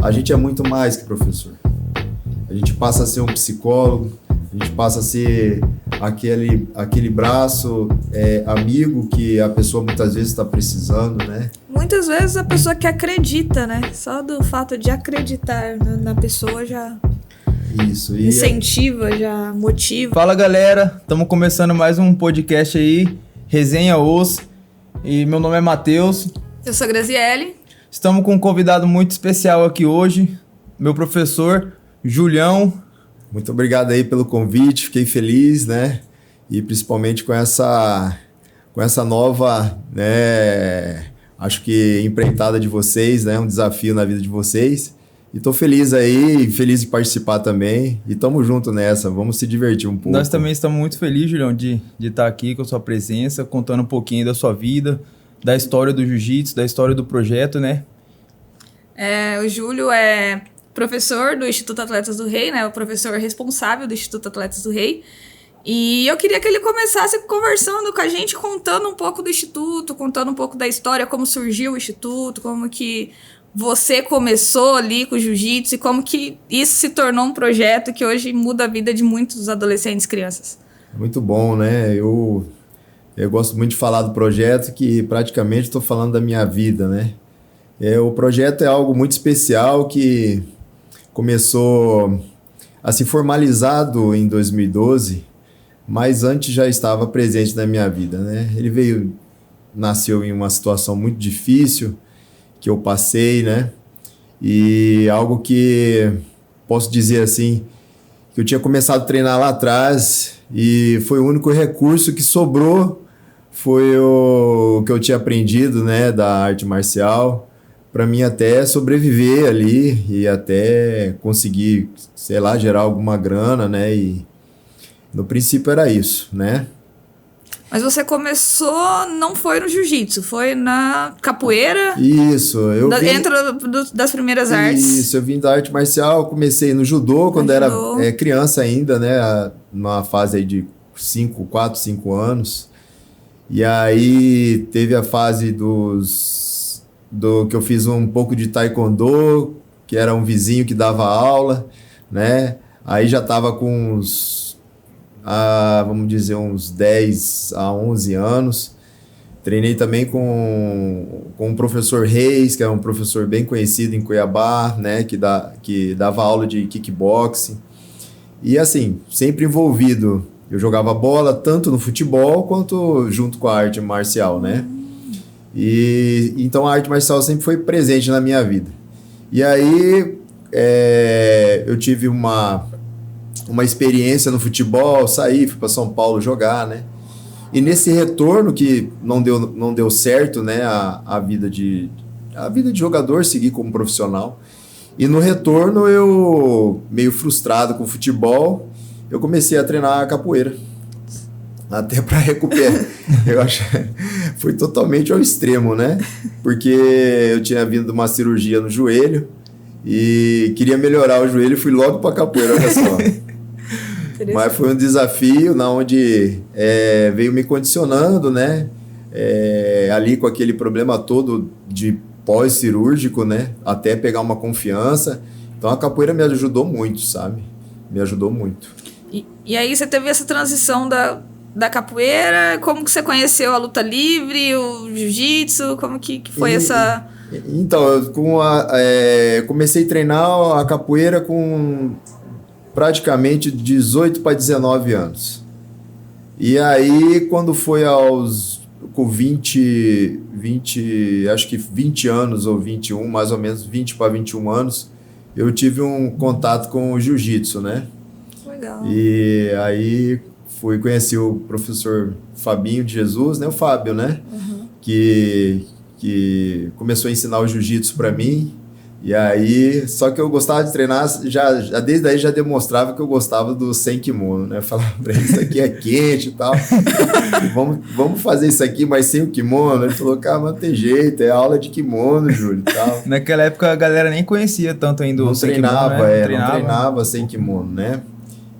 a gente é muito mais que professor. A gente passa a ser um psicólogo, a gente passa a ser aquele braço amigo que a pessoa muitas vezes está precisando, né? Muitas vezes a pessoa que acredita, né? Só do fato de acreditar na pessoa já isso, incentiva, já motiva. Fala galera, estamos começando mais um podcast aí, Resenha Os, e meu nome é Matheus. Eu sou a Graziele. Estamos com um convidado muito especial aqui hoje, meu professor Julião. Muito obrigado aí pelo convite, fiquei feliz, né? E principalmente com essa nova, né? Acho que empreitada de vocês, né? Um desafio na vida de vocês. E tô feliz aí, feliz de participar também. E tamo junto nessa, vamos se divertir um pouco. Nós também estamos muito felizes, Julião, de estar aqui com a sua presença, contando um pouquinho da sua vida, da história do jiu-jitsu, da história do projeto, né? O Júlio é professor do Instituto Atletas do Rei, né? O professor responsável do Instituto Atletas do Rei. E eu queria que ele começasse conversando com a gente, contando um pouco do Instituto, contando um pouco da história, como surgiu o Instituto, como que você começou ali com o jiu-jitsu e como que isso se tornou um projeto que hoje muda a vida de muitos adolescentes e crianças. Muito bom, né? Eu gosto muito de falar do projeto, que praticamente estou falando da minha vida, né? O projeto é algo muito especial que começou a se formalizado em 2012, mas antes já estava presente na minha vida, né? Ele nasceu em uma situação muito difícil que eu passei, né? E algo que posso dizer assim, que eu tinha começado a treinar lá atrás e foi o único recurso que sobrou, foi o que eu tinha aprendido, né, da arte marcial, para mim até sobreviver ali e até conseguir, sei lá, gerar alguma grana, né? E no princípio era isso, né? Mas você começou, não foi no jiu-jitsu, foi na capoeira? Isso, dentro das primeiras artes. Isso, eu vim da arte marcial, comecei no judô quando era criança ainda, né? Numa fase aí de 4, 5 anos. E aí teve a fase que eu fiz um pouco de taekwondo, que era um vizinho que dava aula, né? Aí já estava com vamos dizer, uns 10 a 11 anos. Treinei também com o professor Reis, que é um professor bem conhecido em Cuiabá, né? Que dava aula de kickboxing. E assim, sempre envolvido. Eu jogava bola tanto no futebol quanto junto com a arte marcial, né? E então a arte marcial sempre foi presente na minha vida. E aí eu tive uma experiência no futebol, fui para São Paulo jogar, né? E nesse retorno que não deu certo, né? A vida de jogador, seguir como profissional. E no retorno eu, meio frustrado com o futebol, eu comecei a treinar capoeira. Até para recuperar. Eu acho foi totalmente ao extremo, né? Porque eu tinha vindo de uma cirurgia no joelho e queria melhorar o joelho e fui logo para capoeira, olha só. Mas foi um desafio onde veio me condicionando, né? Ali com aquele problema todo de pós-cirúrgico, né? Até pegar uma confiança. Então a capoeira me ajudou muito, sabe? Me ajudou muito. E aí você teve essa transição da capoeira, como que você conheceu a luta livre, o jiu-jitsu, como que foi essa... Então, comecei a treinar a capoeira com praticamente 18 para 19 anos. E aí, quando foi com 20, acho que 20 anos ou 21, mais ou menos 20 para 21 anos, eu tive um contato com o jiu-jitsu, né? Legal. E aí conheci o professor Fabinho de Jesus, né? O Fábio, né? Uhum. Que começou a ensinar o jiu-jitsu para mim. E aí, só que eu gostava de treinar, já desde aí já demonstrava que eu gostava do sem kimono, né? Eu falava pra ele, isso aqui é quente e tal. vamos fazer isso aqui, mas sem o kimono. Ele falou, cara, mas não tem jeito, é aula de kimono, Júlio, e tal. Naquela época a galera nem conhecia tanto ainda o sem kimono, né? Não treinava sem kimono, né?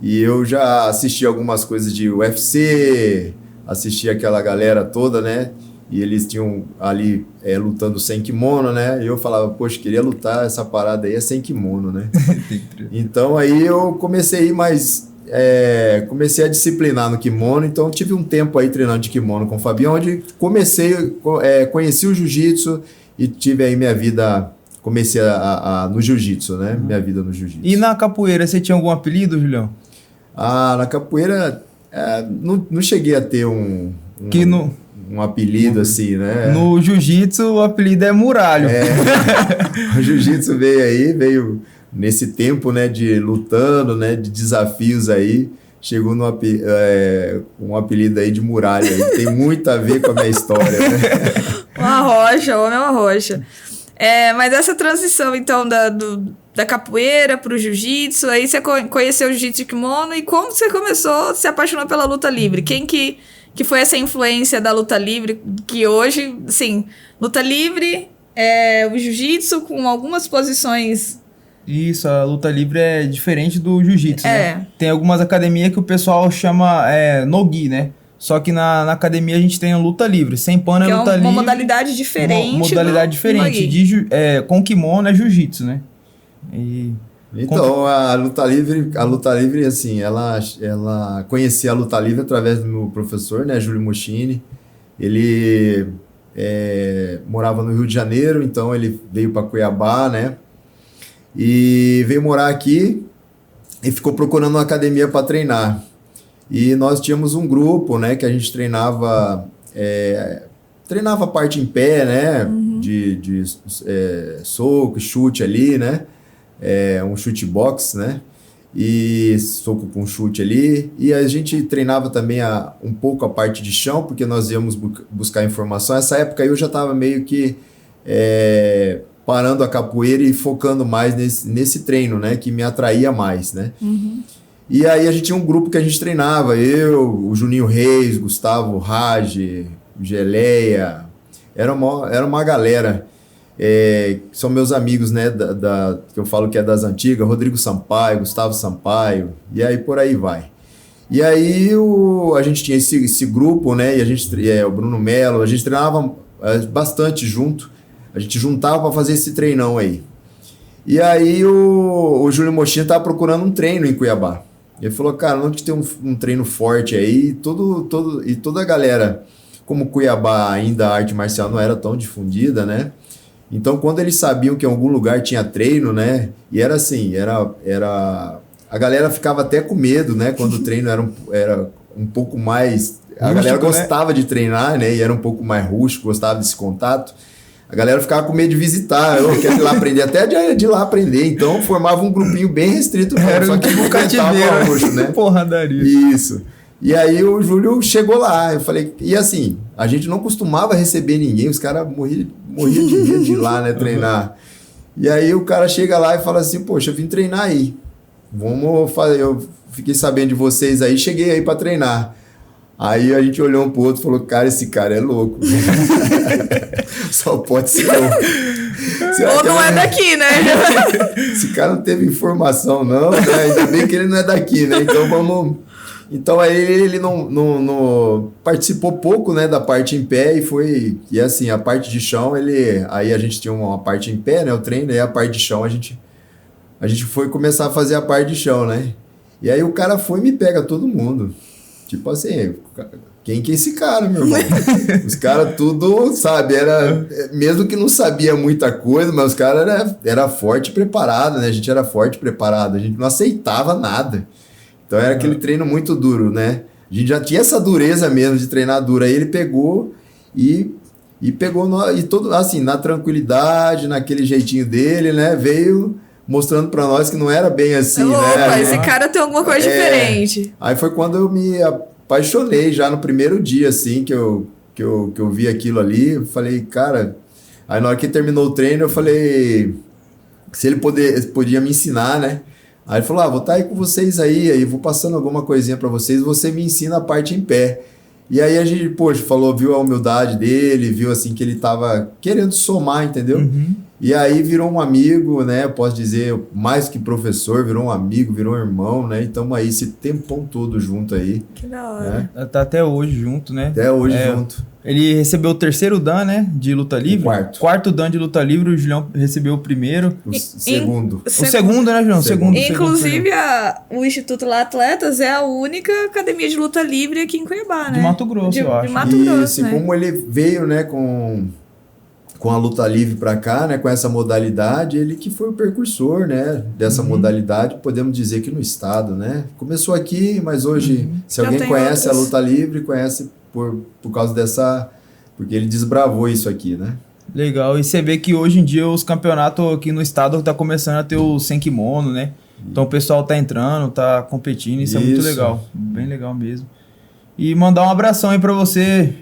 E eu já assisti algumas coisas de UFC, assisti aquela galera toda, né? e eles tinham ali lutando sem kimono, né? E eu falava, poxa, queria lutar, essa parada aí é sem kimono, né? Então aí eu comecei a ir mais... comecei a disciplinar no kimono, então tive um tempo aí treinando de kimono com o Fabinho, onde conheci o jiu-jitsu e tive aí minha vida... Comecei no jiu-jitsu, né? Minha vida no jiu-jitsu. E na capoeira, você tinha algum apelido, Julião? Na capoeira, não cheguei a ter um apelido assim, né? No jiu-jitsu, o apelido é Muralho. O jiu-jitsu veio nesse tempo, né? De lutando, né? De desafios aí. Chegou um apelido aí de Muralha. Tem muito a ver com a minha história, né? Uma rocha, o homem é uma rocha. Mas essa transição, então, da capoeira pro jiu-jitsu, aí você conheceu o jiu-jitsu de kimono, e como você começou, se apaixonou pela luta livre? Quem que foi essa influência da luta livre, que hoje, assim, luta livre, o jiu-jitsu com algumas posições... Isso, a luta livre é diferente do jiu-jitsu, né? Tem algumas academias que o pessoal chama no-gi, né? Só que na academia a gente tem a luta livre. Sem pano é luta livre. Uma modalidade diferente. Uma modalidade diferente. Com kimono é jiu-jitsu, né? Então, a luta livre, assim, ela conhecia a luta livre através do meu professor, né? Júlio Moschini. Ele morava no Rio de Janeiro, então ele veio para Cuiabá, né? E veio morar aqui e ficou procurando uma academia para treinar. E nós tínhamos um grupo, né, que a gente treinava a parte em pé, né, de soco, chute ali, né, um chute box, né, e soco com chute ali. E a gente treinava também um pouco a parte de chão, porque nós íamos buscar informação. Nessa época eu já estava meio que parando a capoeira e focando mais nesse treino, né, que me atraía mais, né. E aí a gente tinha um grupo que a gente treinava, eu, o Juninho Reis, Gustavo Rage, Geleia, era uma galera, são meus amigos, né, que eu falo que é das antigas, Rodrigo Sampaio, Gustavo Sampaio, e aí por aí vai. E aí a gente tinha esse grupo, né, e a gente, o Bruno Melo, a gente treinava bastante junto, a gente juntava para fazer esse treinão aí. E aí o Júlio Moschini estava procurando um treino em Cuiabá. Ele falou, cara, onde tem um treino forte aí, e toda a galera, como Cuiabá ainda a arte marcial não era tão difundida, né? Então, quando eles sabiam que em algum lugar tinha treino, né? E era assim, a galera ficava até com medo, né? Quando o treino era um pouco mais... A galera gostava de treinar, né? E era um pouco mais rústico, gostava desse contato. A galera ficava com medo de visitar, eu quero ir lá aprender, até de ir lá aprender. Então, formava um grupinho bem restrito. Só que não cativeiro, roxo, né? Porradaria. Isso. E aí o Júlio chegou lá, eu falei... E assim, a gente não costumava receber ninguém, os caras morriam de medo de ir lá, né, treinar. E aí o cara chega lá e fala assim, poxa, eu vim treinar aí. Vamos fazer... Eu fiquei sabendo de vocês aí, cheguei aí pra treinar. Aí a gente olhou um pro outro e falou, cara, esse cara é louco. Só pode ser louco. Ou não é daqui, né? Esse cara não teve informação, não, né? Ainda bem que ele não é daqui, né? Então vamos... Então aí ele não participou pouco, né, da parte em pé e assim, a parte de chão, aí a gente tinha uma parte em pé, né, o treino, e a parte de chão a gente foi começar a fazer a parte de chão, né? E aí o cara foi e me pega todo mundo. Tipo assim, quem que é esse cara, meu irmão? Os caras tudo, sabe, mesmo que não sabia muita coisa, mas os caras era forte e preparado, né? A gente era forte e preparado, a gente não aceitava nada. Então era aquele treino muito duro, né? A gente já tinha essa dureza mesmo de treinar duro. Aí ele pegou e todo assim, na tranquilidade, naquele jeitinho dele, né? Veio mostrando pra nós que não era bem assim, né? Esse cara tem alguma coisa diferente. Aí foi quando eu me apaixonei, já no primeiro dia, assim, que eu vi aquilo ali. Eu falei, cara... Aí na hora que terminou o treino, eu falei se ele podia me ensinar, né? Aí ele falou, vou estar aí com vocês aí vou passando alguma coisinha pra vocês, você me ensina a parte em pé. E aí a gente, poxa, viu a humildade dele, viu assim que ele tava querendo somar, entendeu? E aí virou um amigo, né? Posso dizer, mais que professor, virou um amigo, virou um irmão, né? E estamos aí esse tempão todo junto aí. Que da hora. Né? Tá até hoje junto, né? Até hoje junto. Ele recebeu o 3º Dan, né? De luta livre. O 4º Dan de luta livre, o Julião recebeu o 1º. O segundo. O segundo, né, Julião? Segundo. Inclusive, o Instituto La Atletas é a única academia de luta livre aqui em Cuiabá, né? De Mato Grosso, eu acho. De Mato Grosso, e né? como ele veio, né, com a luta livre para cá, né, com essa modalidade, ele que foi o precursor, né, dessa modalidade, podemos dizer que no estado, né? Começou aqui, mas hoje, se alguém conhece a luta livre, conhece por causa dessa... Porque ele desbravou isso aqui, né? Legal. E você vê que hoje em dia os campeonatos aqui no estado tá começando a ter o sem kimono, né? Então o pessoal tá entrando, tá competindo, isso é muito legal. Bem legal mesmo. E mandar um abração aí pra você,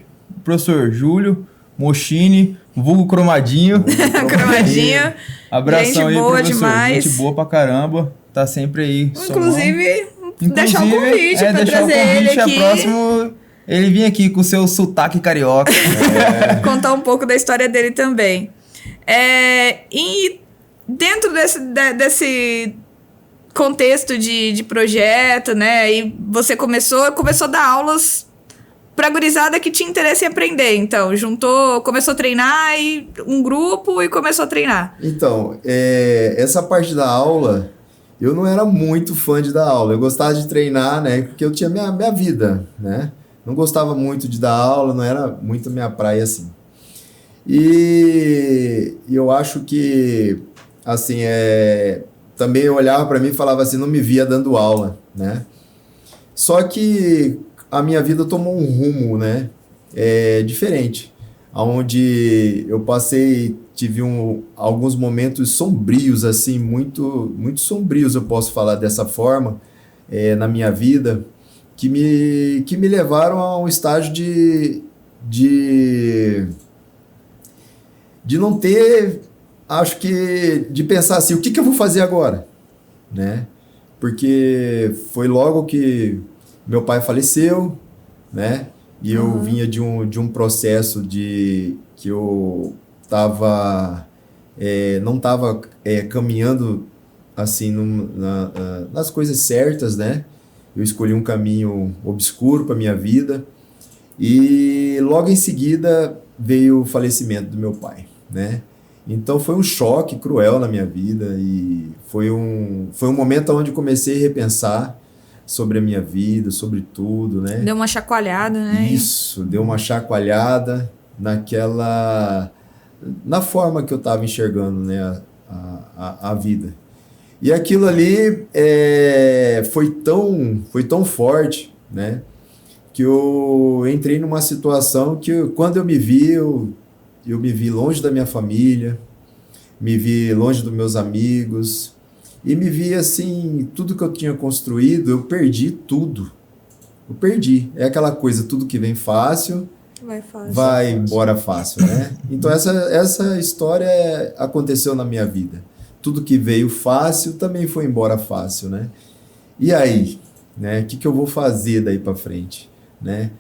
professor Júlio Moschini, vulgo Cromadinho. Cromadinho. Abração gente aí, boa professor. Demais. Gente boa pra caramba. Tá sempre aí. Inclusive deixar um convite pra deixar trazer ele aqui. Próximo, ele vir aqui com o seu sotaque carioca. Contar um pouco da história dele também. E dentro desse contexto de projeto, né? E você começou a dar aulas pra gurizada que tinha interesse em aprender. Então, começou a treinar e um grupo e começou a treinar. Então, essa parte da aula, eu não era muito fã de dar aula. Eu gostava de treinar, né? Porque eu tinha minha vida, né? Não gostava muito de dar aula, não era muito minha praia, assim. E eu acho que, assim, também eu olhava para mim e falava assim, não me via dando aula, né? Só que a minha vida tomou um rumo, né? Diferente. Onde eu tive alguns momentos sombrios, assim, muito, muito sombrios, eu posso falar dessa forma, na minha vida, que me levaram a um estágio de não ter, acho que, de pensar assim, o que eu vou fazer agora, né? Porque foi logo que meu pai faleceu, né? E eu vinha de um processo que eu não estava caminhando assim nas coisas certas, né? Eu escolhi um caminho obscuro para minha vida e logo em seguida veio o falecimento do meu pai, né? Então foi um choque cruel na minha vida e foi um momento onde comecei a repensar sobre a minha vida, sobre tudo, né? Deu uma chacoalhada, né? Isso, deu uma chacoalhada na forma que eu estava enxergando, né, a vida. E aquilo ali foi tão forte, né, que eu entrei numa situação que quando eu me vi, eu me vi longe da minha família, me vi longe dos meus amigos, e me vi assim, tudo que eu tinha construído, eu perdi tudo. Eu perdi. É aquela coisa, tudo que vem fácil, vai embora fácil, né? Então essa história aconteceu na minha vida. Tudo que veio fácil também foi embora fácil, né? E aí, né? O que eu vou fazer daí para frente, né?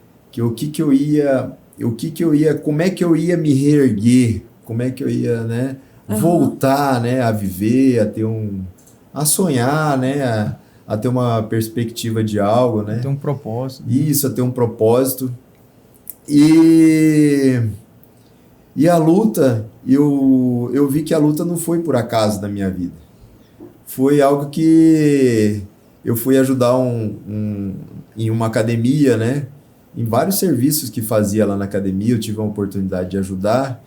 Como é que eu ia me reerguer? Como é que eu ia, né? Voltar, né? A viver, a sonhar, né? A ter uma perspectiva de algo, né? Ter um propósito. Isso, a ter um propósito. E a luta, eu vi que a luta não foi por acaso na minha vida. Foi algo que eu fui ajudar em uma academia, né? Em vários serviços que fazia lá na academia, eu tive a oportunidade de ajudar,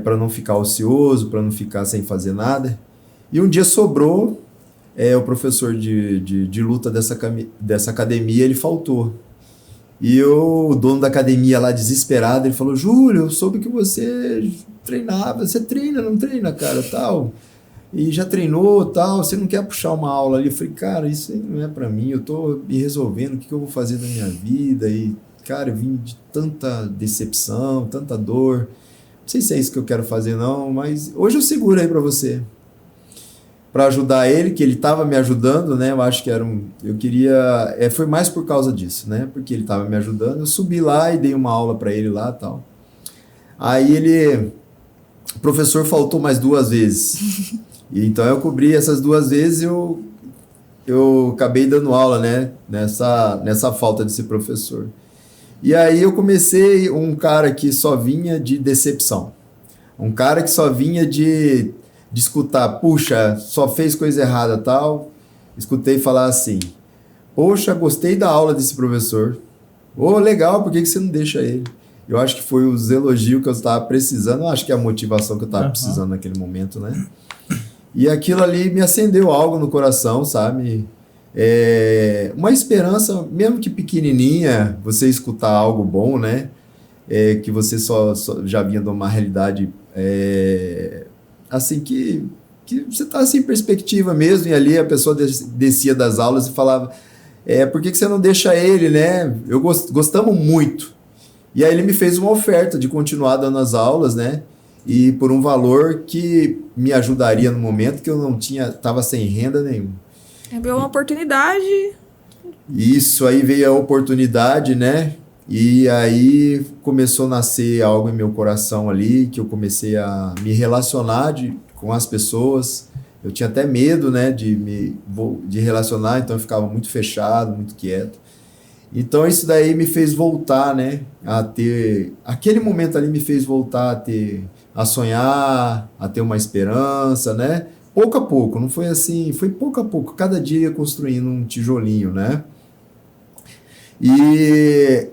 para não ficar ocioso, para não ficar sem fazer nada. E um dia sobrou, o professor de luta dessa academia, ele faltou. E o dono da academia lá, desesperado, ele falou, Júlio, eu soube que você treinava, você treina, não treina, cara, tal. E já treinou, tal, você não quer puxar uma aula ali? Eu falei, cara, isso aí não é pra mim, eu tô me resolvendo, o que eu vou fazer na minha vida? E, cara, eu vim de tanta decepção, tanta dor, não sei se é isso que eu quero fazer não, mas hoje eu seguro aí pra você. Para ajudar ele, que ele estava me ajudando, né? Eu acho que eu queria... foi mais por causa disso, né? Porque ele estava me ajudando. Eu subi lá e dei uma aula para ele lá e tal. Aí ele o professor faltou mais 2 vezes. E então eu cobri essas 2 vezes e eu acabei dando aula, né? Nessa falta desse professor. E aí eu comecei um cara que só vinha de decepção. Um cara que só vinha de escutar, puxa, só fez coisa errada tal. Escutei falar assim, poxa, gostei da aula desse professor. Ô, legal, por que você não deixa ele? Eu acho que foi os elogios que eu estava precisando, eu acho que é a motivação que eu estava precisando naquele momento, né? E aquilo ali me acendeu algo no coração, sabe? Uma esperança, mesmo que pequenininha, você escutar algo bom, né? Que você só já vinha de uma realidade assim que você está sem perspectiva mesmo, e ali a pessoa descia das aulas e falava, por que você não deixa ele, né? Gostamos muito. E aí ele me fez uma oferta de continuar dando as aulas, né? E por um valor que me ajudaria no momento que eu não estava sem renda nenhuma. Veio uma oportunidade. Isso, aí veio a oportunidade, né? E aí começou a nascer algo em meu coração ali, que eu comecei a me relacionar com as pessoas. Eu tinha até medo, né, de relacionar, então eu ficava muito fechado, muito quieto. Então isso daí me fez voltar, né, a ter... Aquele momento ali me fez voltar a sonhar, a ter uma esperança, né? Pouco a pouco, não foi assim, foi pouco a pouco, cada dia construindo um tijolinho, né? E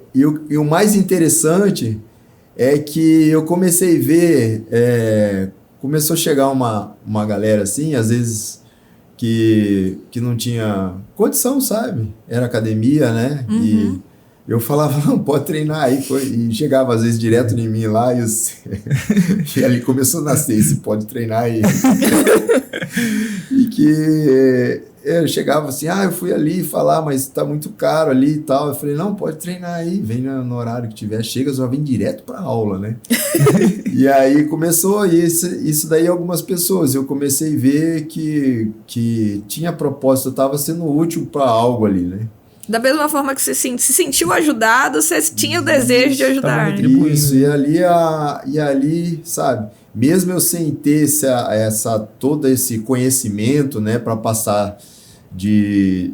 o mais interessante é que eu comecei a ver, começou a chegar uma galera assim, às vezes que não tinha condição, sabe? Era academia, né? Uhum. E eu falava, não, pode treinar aí. E chegava às vezes direto em mim lá e ali começou a nascer esse pode treinar aí. E que eu chegava assim, eu fui ali falar, mas tá muito caro ali e tal. Eu falei, não, pode treinar aí, vem no horário que tiver, chega, só vem direto pra aula, né? E aí começou isso daí algumas pessoas, eu comecei a ver que tinha propósito, eu tava sendo útil para algo ali, né? Da mesma forma que você se sentiu ajudado, você tinha o desejo de ajudar. Né? Isso, e ali, sabe, mesmo eu sem ter todo esse conhecimento, né, para passar de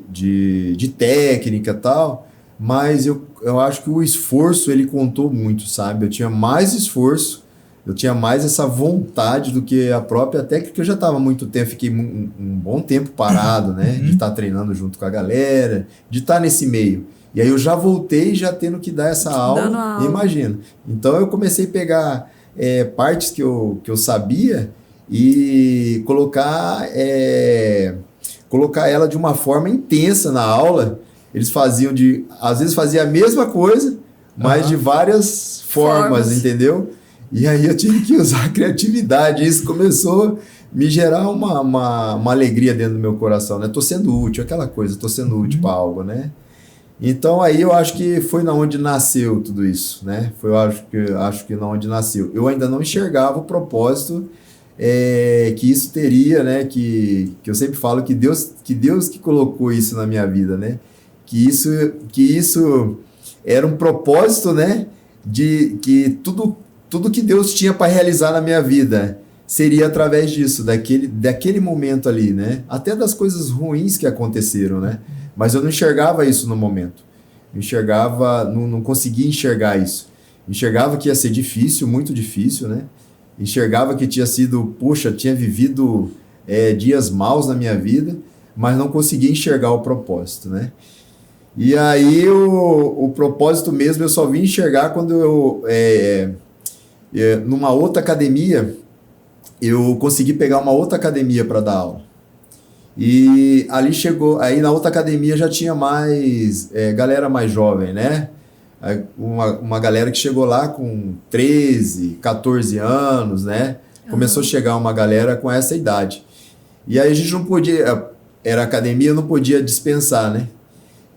técnica e tal, mas eu acho que o esforço, ele contou muito, sabe? Eu tinha mais esforço, eu tinha mais essa vontade do que a própria técnica. Eu já estava muito tempo, fiquei um bom tempo parado, né? De estar treinando junto com a galera, de estar nesse meio. E aí eu já voltei já tendo que dar essa aula, imagina. Então eu comecei a pegar partes que eu sabia e colocar ela de uma forma intensa na aula. Eles faziam às vezes fazia a mesma coisa, mas de várias formas, entendeu? E aí eu tive que usar a criatividade. Isso começou a me gerar uma alegria dentro do meu coração, né? Tô sendo útil, aquela coisa, tô sendo útil para algo, né? Então aí eu acho que foi na onde nasceu tudo isso, né? Acho que na onde nasceu. Eu ainda não enxergava o propósito que isso teria, né? Que eu sempre falo que Deus que colocou isso na minha vida, né? Que isso era um propósito, né? De que tudo que Deus tinha para realizar na minha vida seria através disso, daquele momento ali, né? Até das coisas ruins que aconteceram, né? Mas eu não enxergava isso no momento. Eu enxergava, não conseguia enxergar isso. Enxergava que ia ser difícil, muito difícil, né? Enxergava que tinha vivido dias maus na minha vida, mas não conseguia enxergar o propósito, né? E aí o propósito mesmo eu só vim enxergar quando numa outra academia, eu consegui pegar uma outra academia para dar aula. E aí na outra academia já tinha mais galera mais jovem, né? Uma galera que chegou lá com 13, 14 anos, né? Começou a chegar uma galera com essa idade. E aí a gente não podia, era academia, não podia dispensar, né?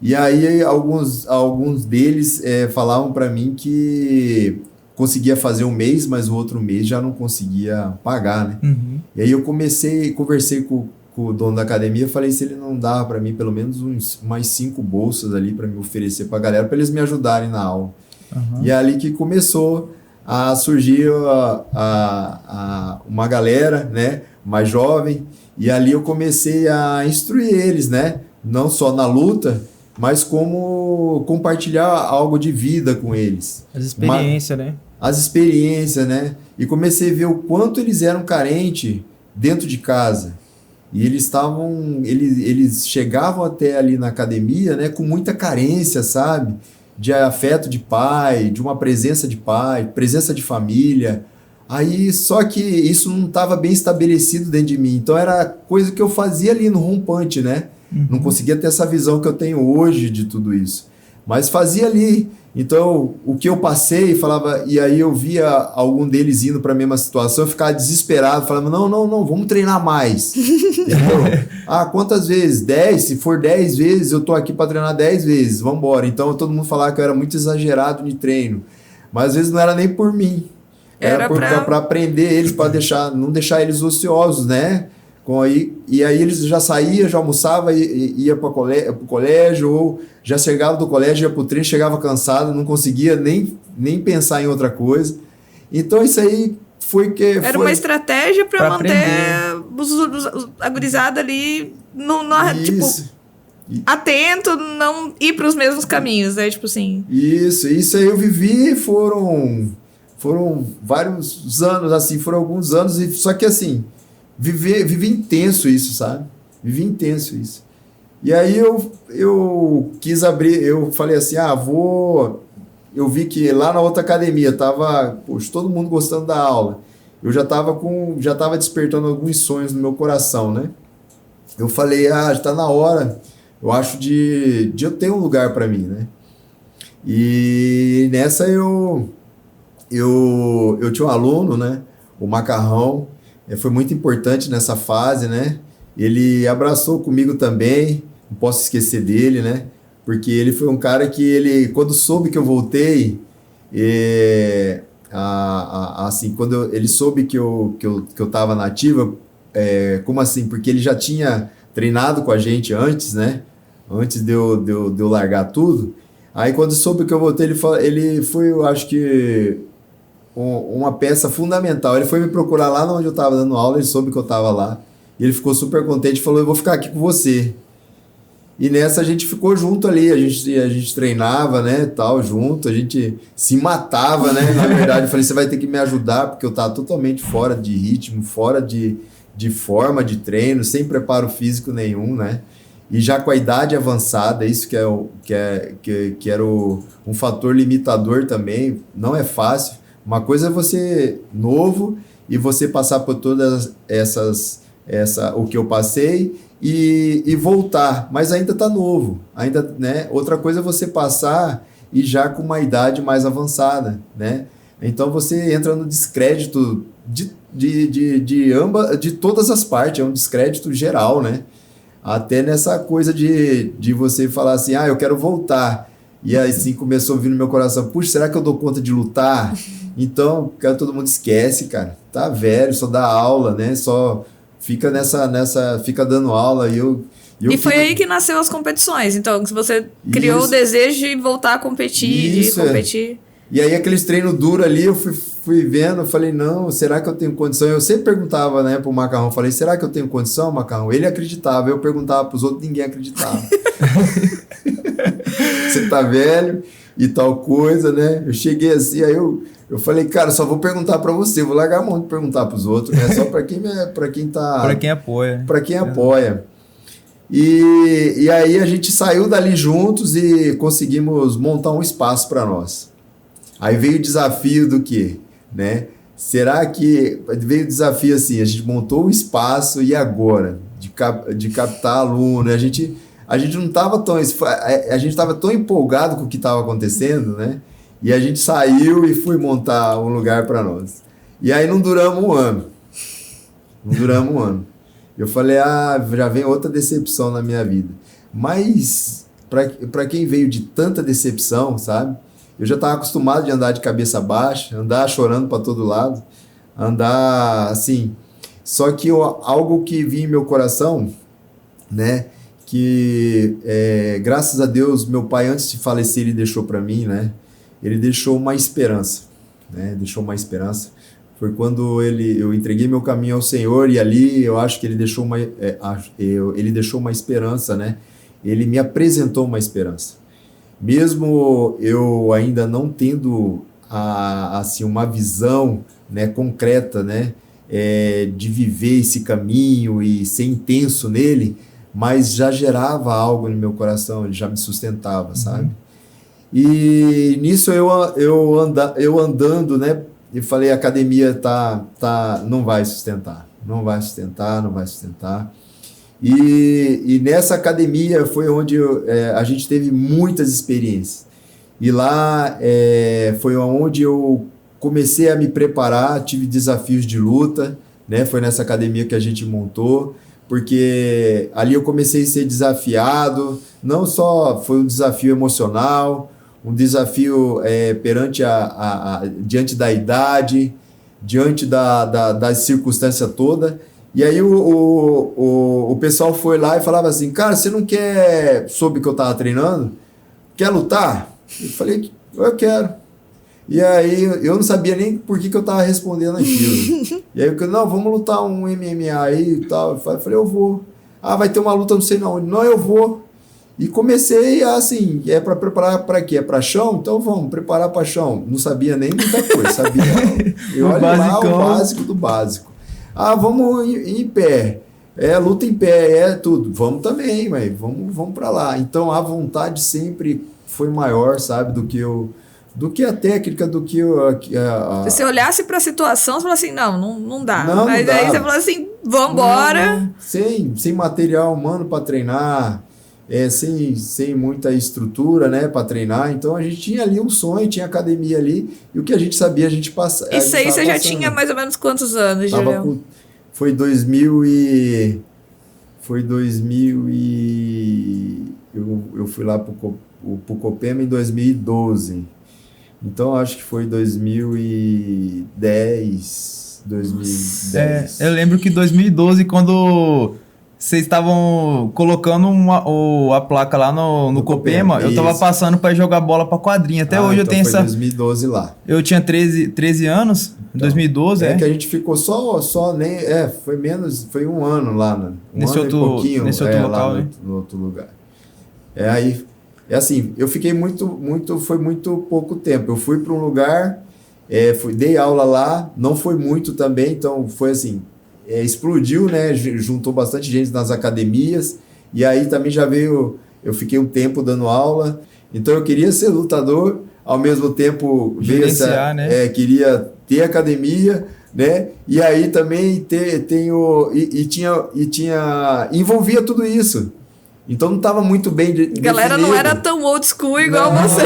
E aí alguns deles falavam para mim que conseguia fazer um mês, mas o outro mês já não conseguia pagar, né? Uhum. E aí eu conversei com o dono da academia, falei se ele não dava para mim pelo menos mais 5 bolsas ali para me oferecer para a galera, para eles me ajudarem na aula. Uhum. E é ali que começou a surgir uma galera, né, mais jovem, e ali eu comecei a instruir eles, né, não só na luta, mas como compartilhar algo de vida com eles. As experiências, né? As experiências, né? E comecei a ver o quanto eles eram carentes dentro de casa. E eles chegavam até ali na academia, né, com muita carência, sabe? De afeto de pai, de uma presença de pai, presença de família. Aí, só que isso não estava bem estabelecido dentro de mim. Então, era coisa que eu fazia ali no rompante, né? Não conseguia ter essa visão que eu tenho hoje de tudo isso. Mas fazia ali. Então, o que eu passei, falava... E aí eu via algum deles indo para a mesma situação, eu ficava desesperado. Falava, não, vamos treinar mais. Entendeu? Quantas vezes? 10? Se for 10 vezes, eu tô aqui para treinar 10 vezes. Vamos embora. Então, todo mundo falava que eu era muito exagerado de treino. Mas às vezes não era nem por mim. Era para aprender eles, para não deixar eles ociosos, né? E aí eles já saíam, já almoçava, ia para o colégio, ou já chegava do colégio, ia para o treino, chegava cansado, não conseguia nem pensar em outra coisa. Então isso aí foi que... Era uma estratégia para manter a gurizada ali, tipo, atento, não ir para os mesmos caminhos, né? Tipo assim... Isso aí eu vivi, foram vários anos, assim, foram alguns anos, só que assim... Vivi intenso isso, sabe? Vivi intenso isso. E aí eu quis abrir, eu falei assim, eu vi que lá na outra academia tava, todo mundo gostando da aula. Eu já tava despertando alguns sonhos no meu coração, né? Eu falei, já tá na hora, eu acho de eu ter um lugar para mim, né? E nessa eu tinha um aluno, né? O Macarrão. Foi muito importante nessa fase, né? Ele abraçou comigo também, não posso esquecer dele, né? Porque ele foi um cara que quando soube que eu voltei, assim, quando ele soube que eu tava na ativa, como assim? Porque ele já tinha treinado com a gente antes, né? Antes de eu largar tudo. Aí quando soube que eu voltei, ele foi, eu acho que... uma peça fundamental. Ele foi me procurar lá onde eu estava dando aula, ele soube que eu estava lá, e ele ficou super contente e falou, eu vou ficar aqui com você. E nessa a gente ficou junto ali, a gente treinava, né, tal, junto, a gente se matava, né, na verdade. Eu falei, você vai ter que me ajudar, porque eu estava totalmente fora de ritmo, fora de forma de treino, sem preparo físico nenhum, né, e já com a idade avançada, isso que era um fator limitador também. Não é fácil. Uma coisa é você novo e você passar por todas o que eu passei e voltar, mas ainda está novo, ainda, né? Outra coisa é você passar e já com uma idade mais avançada, né? Então você entra no descrédito de todas as partes, é um descrédito geral, né? Até nessa coisa de você falar assim, eu quero voltar. E aí sim começou a vir no meu coração, puxa, será que eu dou conta de lutar? Então, cara, todo mundo esquece, cara. Tá velho, só dá aula, né? Só fica fica dando aula. E foi aí que nasceu as competições. Então, se você criou o desejo de voltar a competir, de competir. E aí aqueles treinos duros ali, eu fui vendo, falei, não, será que eu tenho condição? Eu sempre perguntava, né, pro Macarrão, falei, será que eu tenho condição, Macarrão? Ele acreditava, eu perguntava pros outros, ninguém acreditava. Você tá velho e tal coisa, né? Eu cheguei assim, aí eu falei, cara, só vou perguntar pra você, vou largar a mão de perguntar pros outros, né? Só pra quem tá... Pra quem apoia. Pra quem apoia. E aí a gente saiu dali juntos e conseguimos montar um espaço para nós. Aí veio o desafio do quê? Né? Será que... Veio o desafio assim, a gente montou o espaço e agora? De captar aluno, a gente não estava tão... A gente estava tão empolgado com o que estava acontecendo, né? E a gente saiu e foi montar um lugar para nós. E aí não duramos um ano. Eu falei, já vem outra decepção na minha vida. Mas, para quem veio de tanta decepção, sabe? Eu já estava acostumado de andar de cabeça baixa, andar chorando para todo lado, andar assim. Só que algo que vinha em meu coração, né? Que, graças a Deus, meu pai, antes de falecer, ele deixou para mim, né? Ele deixou uma esperança. né? Deixou uma esperança. Foi quando eu entreguei meu caminho ao Senhor e ali eu acho que ele deixou ele deixou uma esperança, né? Ele me apresentou uma esperança. Mesmo eu ainda não tendo assim, uma visão, né, concreta, né, de viver esse caminho e ser intenso nele, mas já gerava algo no meu coração, ele já me sustentava, sabe? E nisso eu andando, né, e falei, a academia não vai sustentar. E nessa academia foi onde a gente teve muitas experiências. E lá foi onde eu comecei a me preparar, tive desafios de luta, né? Foi nessa academia que a gente montou, porque ali eu comecei a ser desafiado, não só foi um desafio emocional, um desafio diante da idade, diante da circunstância toda. E aí o pessoal foi lá e falava assim, cara, você não quer, soube que eu estava treinando, quer lutar? Eu falei, eu quero. E aí eu não sabia nem por que eu estava respondendo aquilo. E aí eu falei, não, vamos lutar um MMA aí e tal. Eu falei, eu vou. Ah, vai ter uma luta não sei não. Não, eu vou. E comecei assim, para preparar para quê? É para chão? Então vamos preparar para chão. Não sabia nem muita coisa, sabia? Eu olho lá o básico do básico. Ah, vamos em pé. Luta em pé, tudo. Vamos também, mas vamos para lá. Então a vontade sempre foi maior, sabe, do que a técnica, do que Se você olhasse para a situação, você falou assim, não dá. Não, mas não aí dá. você falou assim, vambora. Não. Sem material humano para treinar, sem muita estrutura, né, para treinar. Então a gente tinha ali um sonho, tinha academia ali, e o que a gente sabia, a gente passava. Isso aí você já tinha mais ou menos quantos anos, Julião? Foi 2000 e... Eu fui lá pro Copema em 2012. Então acho que foi 2010. Eu lembro que em 2012, quando vocês estavam colocando a placa lá no Copema, eu tava passando para jogar bola para quadrinha. Até hoje eu tenho foi 2012 lá. Eu tinha 13 anos, em 2012. Que a gente ficou só nem... foi menos... Foi um ano lá, né? Nesse outro local, né? No outro lugar. Aí... assim, eu fiquei foi muito pouco tempo. Eu fui para um lugar, dei aula lá, não foi muito também, então foi assim, explodiu, né? Juntou bastante gente nas academias, e aí também eu fiquei um tempo dando aula, então eu queria ser lutador, ao mesmo tempo queria ter academia, né? E aí também envolvia tudo isso. Então não estava muito bem definido. Galera não era tão old school igual você.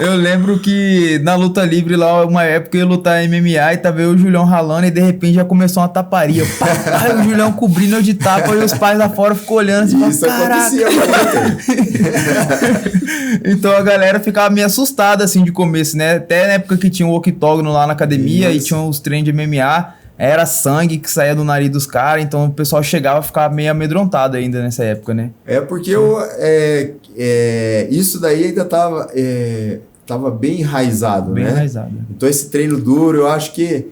Eu lembro que na luta livre lá, uma época eu ia lutar MMA e tava eu e o Julião ralando e de repente já começou uma taparia. Aí o Julião cobrindo eu de tapa e os pais lá fora ficam olhando assim, isso acontecia muito. Então a galera ficava meio assustada assim de começo, né? Até na época que tinha um octógono lá na academia e tinha os treinos de MMA, era sangue que saía do nariz dos caras, então o pessoal chegava e ficava meio amedrontado ainda nessa época, né? Porque isso daí ainda tava bem enraizado, bem né? Enraizado. Então esse treino duro, eu acho que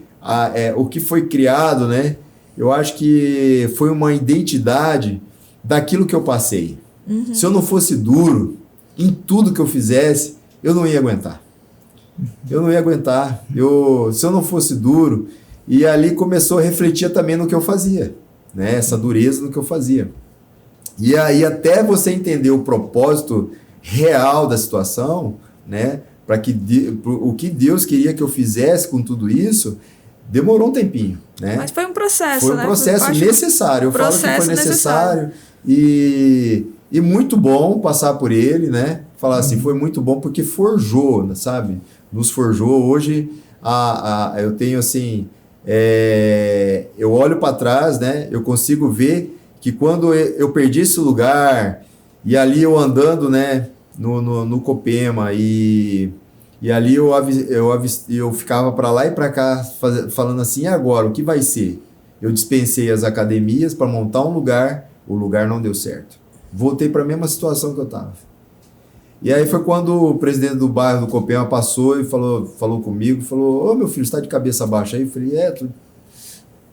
o que foi criado, né? Eu acho que foi uma identidade daquilo que eu passei. Uhum. Se eu não fosse duro em tudo que eu fizesse, eu não ia aguentar. Se eu não fosse duro... E ali começou a refletir também no que eu fazia, né? Essa dureza no que eu fazia. E aí até você entender o propósito real da situação, né? O que Deus queria que eu fizesse com tudo isso, demorou um tempinho, né? Mas foi um processo, né? Foi um processo necessário. Eu falo que foi necessário. E muito bom passar por ele, né? Falar assim, foi muito bom porque forjou, sabe? Nos forjou. Hoje eu tenho assim... eu olho para trás, né? Eu consigo ver que quando eu perdi esse lugar e ali eu andando, né? No Copema e ali eu ficava para lá e para cá falando assim, e agora o que vai ser? Eu dispensei as academias para montar um lugar, o lugar não deu certo. Voltei para a mesma situação que eu estava. E aí foi quando o presidente do bairro do Copenha passou e falou comigo, falou, ô meu filho, você tá de cabeça baixa aí? Eu falei, tô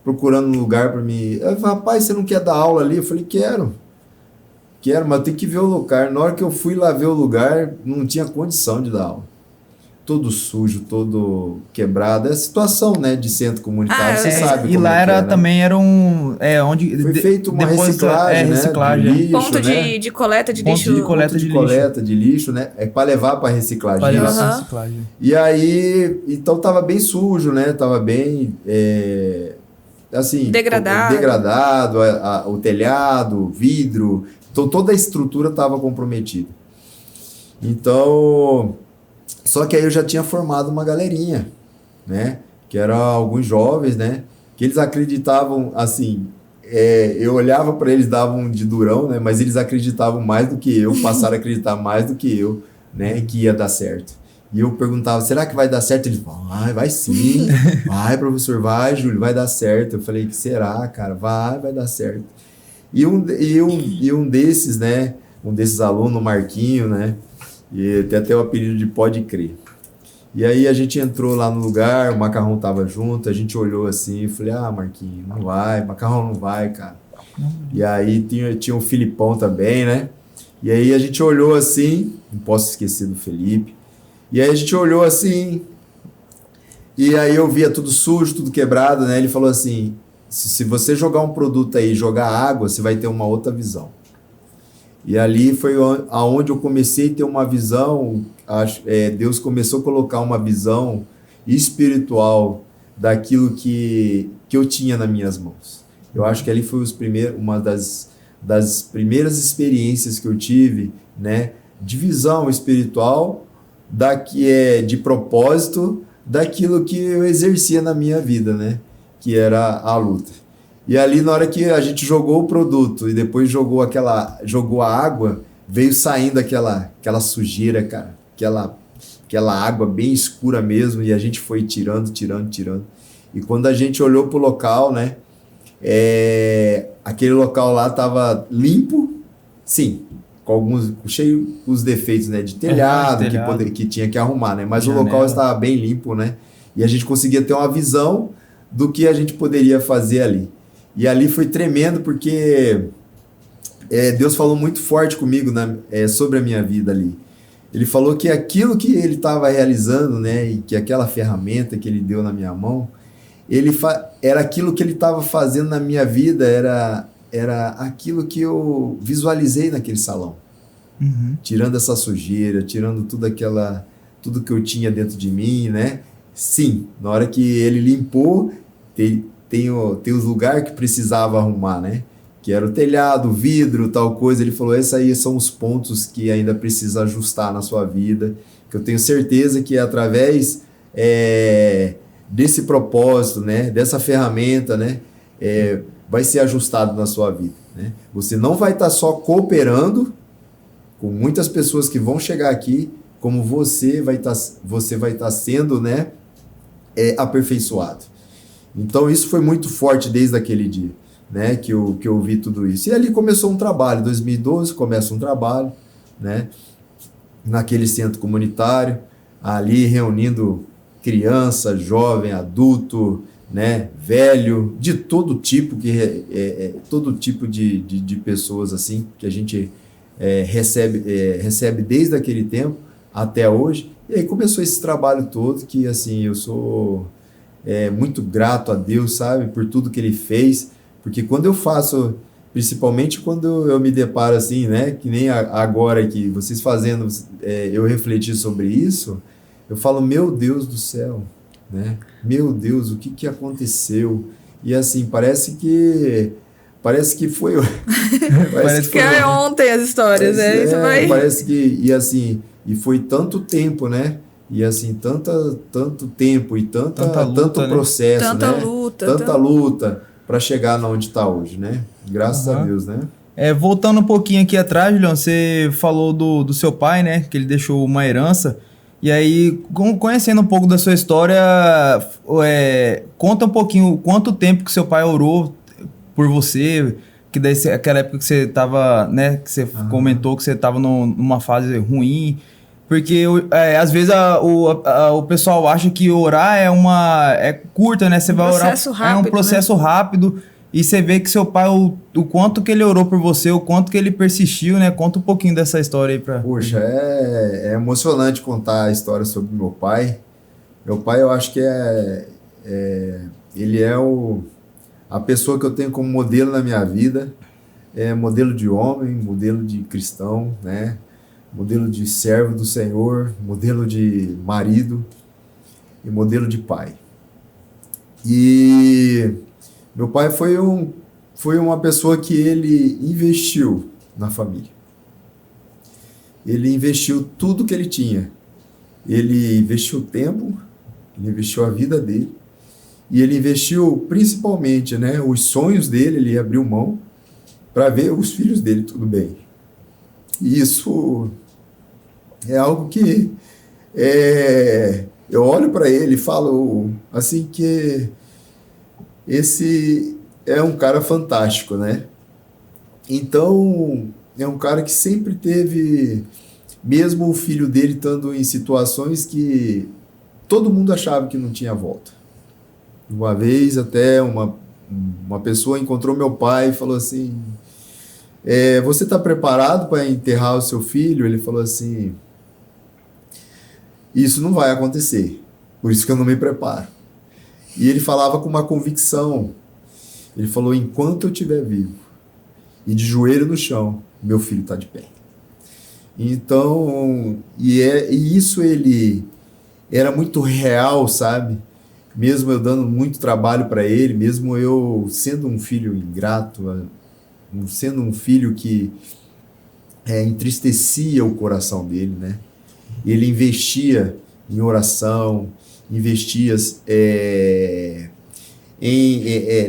procurando um lugar para mim. Ele falou, rapaz, você não quer dar aula ali? Eu falei, quero, mas tem que ver o lugar. Na hora que eu fui lá ver o lugar, não tinha condição de dar aula. Todo sujo, todo quebrado. É a situação, né, de centro comunitário, você sabe. E lá era, né? também era um... onde foi feito uma reciclagem, reciclagem, né? De lixo, ponto né? de coleta de Ponto lixo. de coleta de coleta de lixo, né? É para levar para reciclagem. Para levar Uhum. para reciclagem. E aí, então tava bem sujo, né? Tava bem, assim... Degradado, o telhado, o vidro. Então toda a estrutura tava comprometida. Então... Só que aí eu já tinha formado uma galerinha, né? Que eram alguns jovens, né? Que eles acreditavam, assim... eu olhava para eles, davam de durão, né? Mas eles acreditavam mais do que eu, passaram a acreditar mais do que eu, né? Que ia dar certo. E eu perguntava, será que vai dar certo? Eles falavam, vai sim. Vai, professor, vai, Júlio, vai dar certo. Eu falei, que será, cara? Vai dar certo. E um desses, né? Um desses alunos, o Marquinho, né? E tem até o apelido de Pode Crer. E aí a gente entrou lá no lugar, o Macarrão tava junto, a gente olhou assim e falei, Marquinho, não vai, Macarrão não vai, cara. E aí tinha o Filipão também, né? E aí a gente olhou assim, não posso esquecer do Felipe. E aí a gente olhou assim, e aí eu via tudo sujo, tudo quebrado, né? Ele falou assim, se você jogar um produto aí, jogar água, você vai ter uma outra visão. E ali foi aonde eu comecei a ter uma visão, Deus começou a colocar uma visão espiritual daquilo que eu tinha nas minhas mãos. Eu acho que ali foi uma das primeiras experiências que eu tive, né, de visão espiritual, de propósito, daquilo que eu exercia na minha vida, né, que era a luta. E ali, na hora que a gente jogou o produto e depois jogou a água, veio saindo aquela sujeira, cara. Aquela água bem escura mesmo, e a gente foi tirando. E quando a gente olhou pro local, né? Aquele local lá tava limpo, sim, cheio os defeitos, né? De telhado, que tinha que arrumar, né? Mas janela. O local estava bem limpo, né? E a gente conseguia ter uma visão do que a gente poderia fazer ali. E ali foi tremendo porque Deus falou muito forte comigo sobre a minha vida ali. Ele falou que aquilo que ele estava realizando, né, e que aquela ferramenta que ele deu na minha mão, era aquilo que ele estava fazendo na minha vida, era aquilo que eu visualizei naquele salão. Uhum. Tirando essa sujeira, tirando tudo que eu tinha dentro de mim, né? Sim, na hora que ele limpou, tem os lugares que precisava arrumar, né? Que era o telhado, o vidro, tal coisa. Ele falou, esses aí são os pontos que ainda precisa ajustar na sua vida. Que eu tenho certeza que através desse propósito, né? Dessa ferramenta, né? Vai ser ajustado na sua vida, né? Você não vai estar só cooperando com muitas pessoas que vão chegar aqui, como você vai estar sendo, né? Aperfeiçoado. Então isso foi muito forte desde aquele dia, né, que eu vi tudo isso. E ali começou um trabalho, em 2012 começa um trabalho, né, naquele centro comunitário, ali reunindo criança, jovem, adulto, né, velho, de todo tipo, todo tipo de pessoas assim, que a gente recebe desde aquele tempo até hoje. E aí começou esse trabalho todo que, assim, eu sou... muito grato a Deus, sabe, por tudo que Ele fez, porque quando eu faço, principalmente quando eu me deparo assim, né, que nem agora que vocês fazendo, eu refletir sobre isso, eu falo, meu Deus do céu, né, meu Deus, o que aconteceu? E assim, parece que foi... parece que foi ontem as histórias, Parece que, e assim, e foi tanto tempo, né, e assim, tanto tempo e tanto luta, processo, né? Tanta luta para chegar onde está hoje, né? Graças a Deus, né? Voltando um pouquinho aqui atrás, Julião, você falou do seu pai, né? Que ele deixou uma herança. E aí, conhecendo um pouco da sua história, conta um pouquinho quanto tempo que seu pai orou por você, Que daí, aquela época que você tava, né? Que você comentou que você tava numa fase ruim. Porque às vezes o pessoal acha que orar é curta, né? Você vai orar. É um processo rápido. E você vê que seu pai, o quanto que ele orou por você, o quanto que ele persistiu, né? Conta um pouquinho dessa história aí pra... Poxa, é emocionante contar a história sobre meu pai. Meu pai, eu acho que ele é a pessoa que eu tenho como modelo na minha vida. É modelo de homem, modelo de cristão, né? Modelo de servo do Senhor, modelo de marido e modelo de pai. E meu pai foi uma pessoa que ele investiu na família. Ele investiu tudo que ele tinha. Ele investiu tempo, ele investiu a vida dele, e ele investiu principalmente, né, os sonhos dele, ele abriu mão para ver os filhos dele tudo bem. E isso é algo que eu olho para ele e falo assim que esse é um cara fantástico, né? Então, é um cara que sempre teve, mesmo o filho dele estando em situações que todo mundo achava que não tinha volta. Uma vez até uma pessoa encontrou meu pai e falou assim, você está preparado para enterrar o seu filho? Ele falou assim, isso não vai acontecer, por isso que eu não me preparo. E ele falava com uma convicção. Ele falou, enquanto eu estiver vivo e de joelho no chão, meu filho está de pé. Então, e isso ele era muito real, sabe? Mesmo eu dando muito trabalho para ele, mesmo eu sendo um filho ingrato, sendo um filho que entristecia o coração dele, né? Ele investia em oração, investia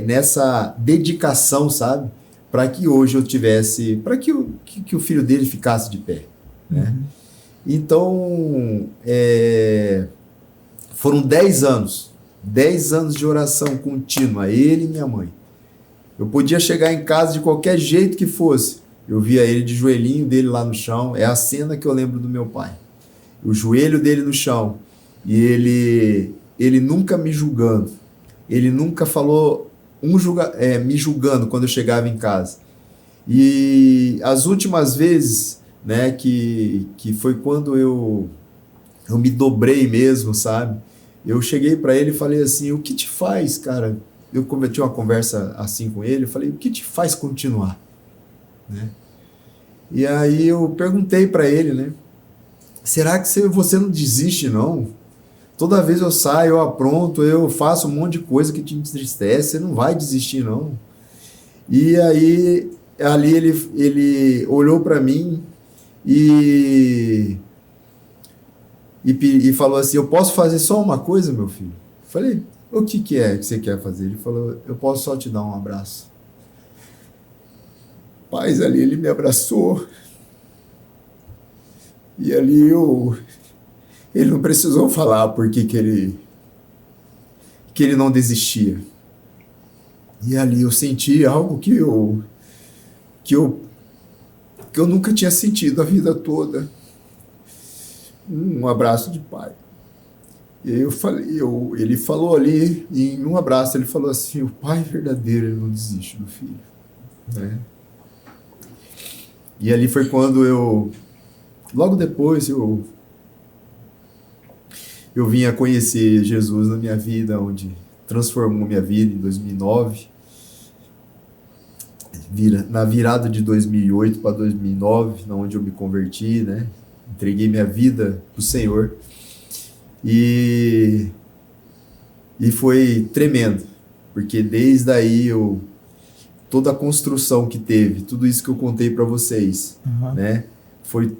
nessa dedicação, sabe? Para que hoje eu tivesse, para que o filho dele ficasse de pé, né? Então, foram 10 anos de oração contínua, ele e minha mãe. Eu podia chegar em casa de qualquer jeito que fosse, eu via ele de joelhinho dele lá no chão, é a cena que eu lembro do meu pai. O joelho dele no chão, e ele nunca me julgando, ele nunca falou me julgando quando eu chegava em casa. E as últimas vezes, né, que foi quando eu me dobrei mesmo, sabe? Eu cheguei para ele e falei assim, o que te faz, cara? Eu tive uma conversa assim com ele, eu falei, o que te faz continuar? Né? E aí eu perguntei para ele, né? Será que você não desiste, não? Toda vez eu saio, eu apronto, eu faço um monte de coisa que te entristece, você não vai desistir, não. E aí, ali ele olhou para mim e falou assim, eu posso fazer só uma coisa, meu filho? Eu falei, o que é que você quer fazer? Ele falou, eu posso só te dar um abraço. Paz, ali ele me abraçou. E ali ele não precisou falar por que ele não desistia. E ali eu senti algo que eu nunca tinha sentido a vida toda. Um abraço de pai. E aí ele falou ali, e em um abraço ele falou assim, o pai verdadeiro, ele não desiste do filho. Né? E ali foi quando logo depois eu vim a conhecer Jesus na minha vida, onde transformou minha vida em 2009. Na virada de 2008 para 2009, onde eu me converti, né? Entreguei minha vida para o Senhor. E foi tremendo, porque desde aí toda a construção que teve, tudo isso que eu contei para vocês, né? Foi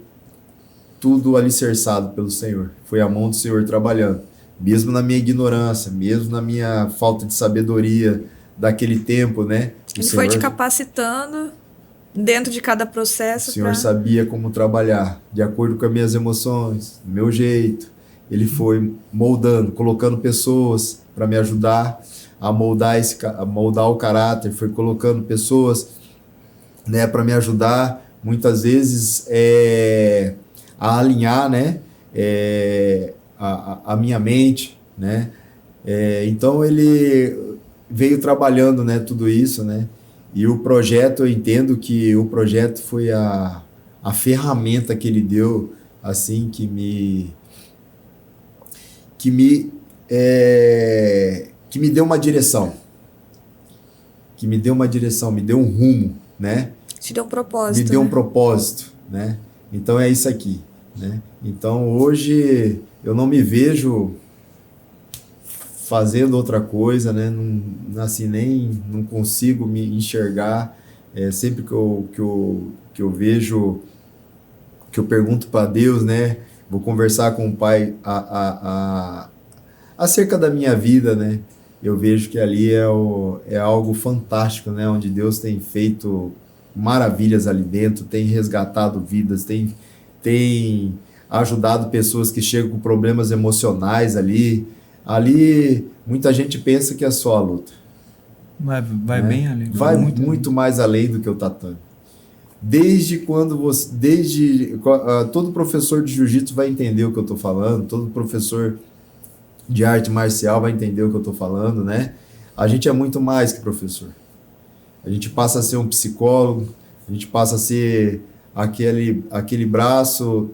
tudo alicerçado pelo Senhor. Foi a mão do Senhor trabalhando. Mesmo na minha ignorância, mesmo na minha falta de sabedoria daquele tempo, né? Ele foi te capacitando dentro de cada processo. O Senhor sabia como trabalhar, de acordo com as minhas emoções, do meu jeito. Ele foi moldando, colocando pessoas para me ajudar a moldar o caráter. Foi colocando pessoas né, para me ajudar muitas vezes a alinhar, né, a minha mente, né. Então ele veio trabalhando, né, tudo isso, né, e o projeto, eu entendo que o projeto foi a ferramenta que ele deu, assim, que me deu uma direção, me deu um rumo, né? Te deu um propósito. Me deu um propósito, né? Então é isso aqui, né? Então hoje eu não me vejo fazendo outra coisa, né? Não, assim, não consigo me enxergar. Sempre que eu vejo, que eu pergunto para Deus, né? Vou conversar com o Pai acerca da minha vida, né? Eu vejo que ali é algo fantástico, né? Onde Deus tem feito maravilhas ali dentro, tem resgatado vidas, tem ajudado pessoas que chegam com problemas emocionais ali. Ali, muita gente pensa que é só a luta. Vai né? bem ali. Vai muito mais além do que o tatame. Desde todo professor de jiu-jitsu vai entender o que eu estou falando, todo professor de arte marcial vai entender o que eu estou falando, né? A gente é muito mais que professor. A gente passa a ser um psicólogo, a gente passa a ser aquele braço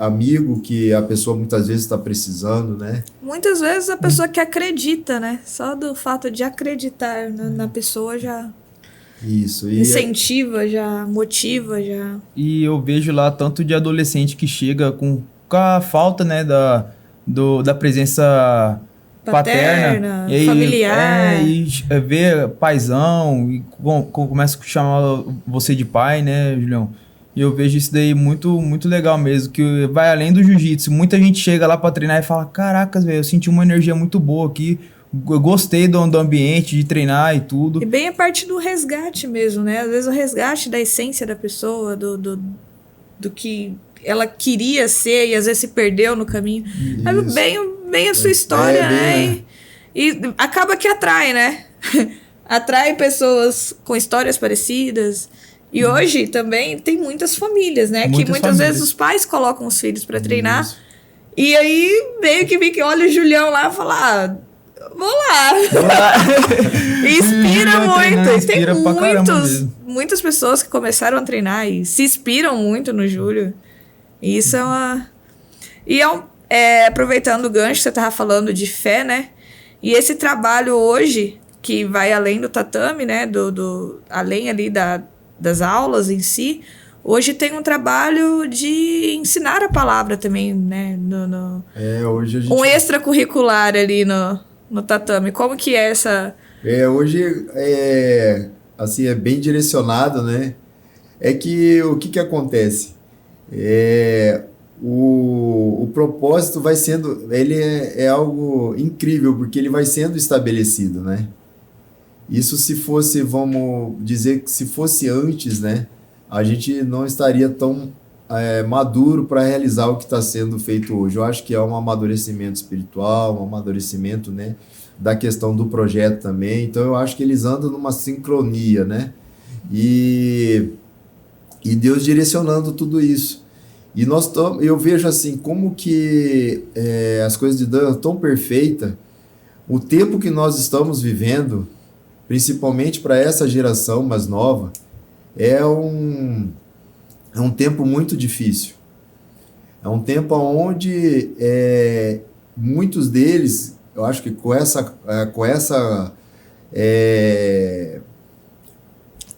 amigo que a pessoa muitas vezes está precisando, né? Muitas vezes a pessoa que acredita, né? Só do fato de acreditar na pessoa já isso, incentiva, já motiva, já... E eu vejo lá tanto de adolescente que chega com a falta, né, da presença paterna e familiar. E ver paizão, e começa a chamar você de pai, né, Julião? E eu vejo isso daí muito, muito legal mesmo, que vai além do jiu-jitsu. Muita gente chega lá pra treinar e fala, caracas, velho, eu senti uma energia muito boa aqui, eu gostei do ambiente, de treinar e tudo. E bem a parte do resgate mesmo, né? Às vezes o resgate da essência da pessoa, do que ela queria ser e às vezes se perdeu no caminho. Mas bem a sua história, né? E acaba que atrai, né? Atrai pessoas com histórias parecidas. E hoje também tem muitas famílias, né? Que muitas vezes os pais colocam os filhos para treinar. Isso. E aí meio que olha o Julião lá e fala... vou lá. Inspira muito. Inspira tem muitas pessoas que começaram a treinar e se inspiram muito no Júlio. E isso é uma... E aproveitando o gancho que você estava falando de fé, né? E esse trabalho hoje, que vai além do tatame, né? Além ali das aulas em si, hoje tem um trabalho de ensinar a palavra também, né? Hoje a gente... Um extracurricular ali no tatame. Como que é essa... Hoje assim, é bem direcionado, né? O que acontece? O propósito vai sendo... Ele é algo incrível, porque ele vai sendo estabelecido, né? Isso se fosse, vamos dizer, que se fosse antes, né? A gente não estaria tão maduro para realizar o que está sendo feito hoje. Eu acho que é um amadurecimento espiritual, um amadurecimento, né, da questão do projeto também. Então eu acho que eles andam numa sincronia, né? E Deus direcionando tudo isso. E eu vejo assim, como que as coisas de Deus tão perfeitas, o tempo que nós estamos vivendo, principalmente para essa geração mais nova, é um tempo muito difícil. É um tempo onde muitos deles, eu acho que com essa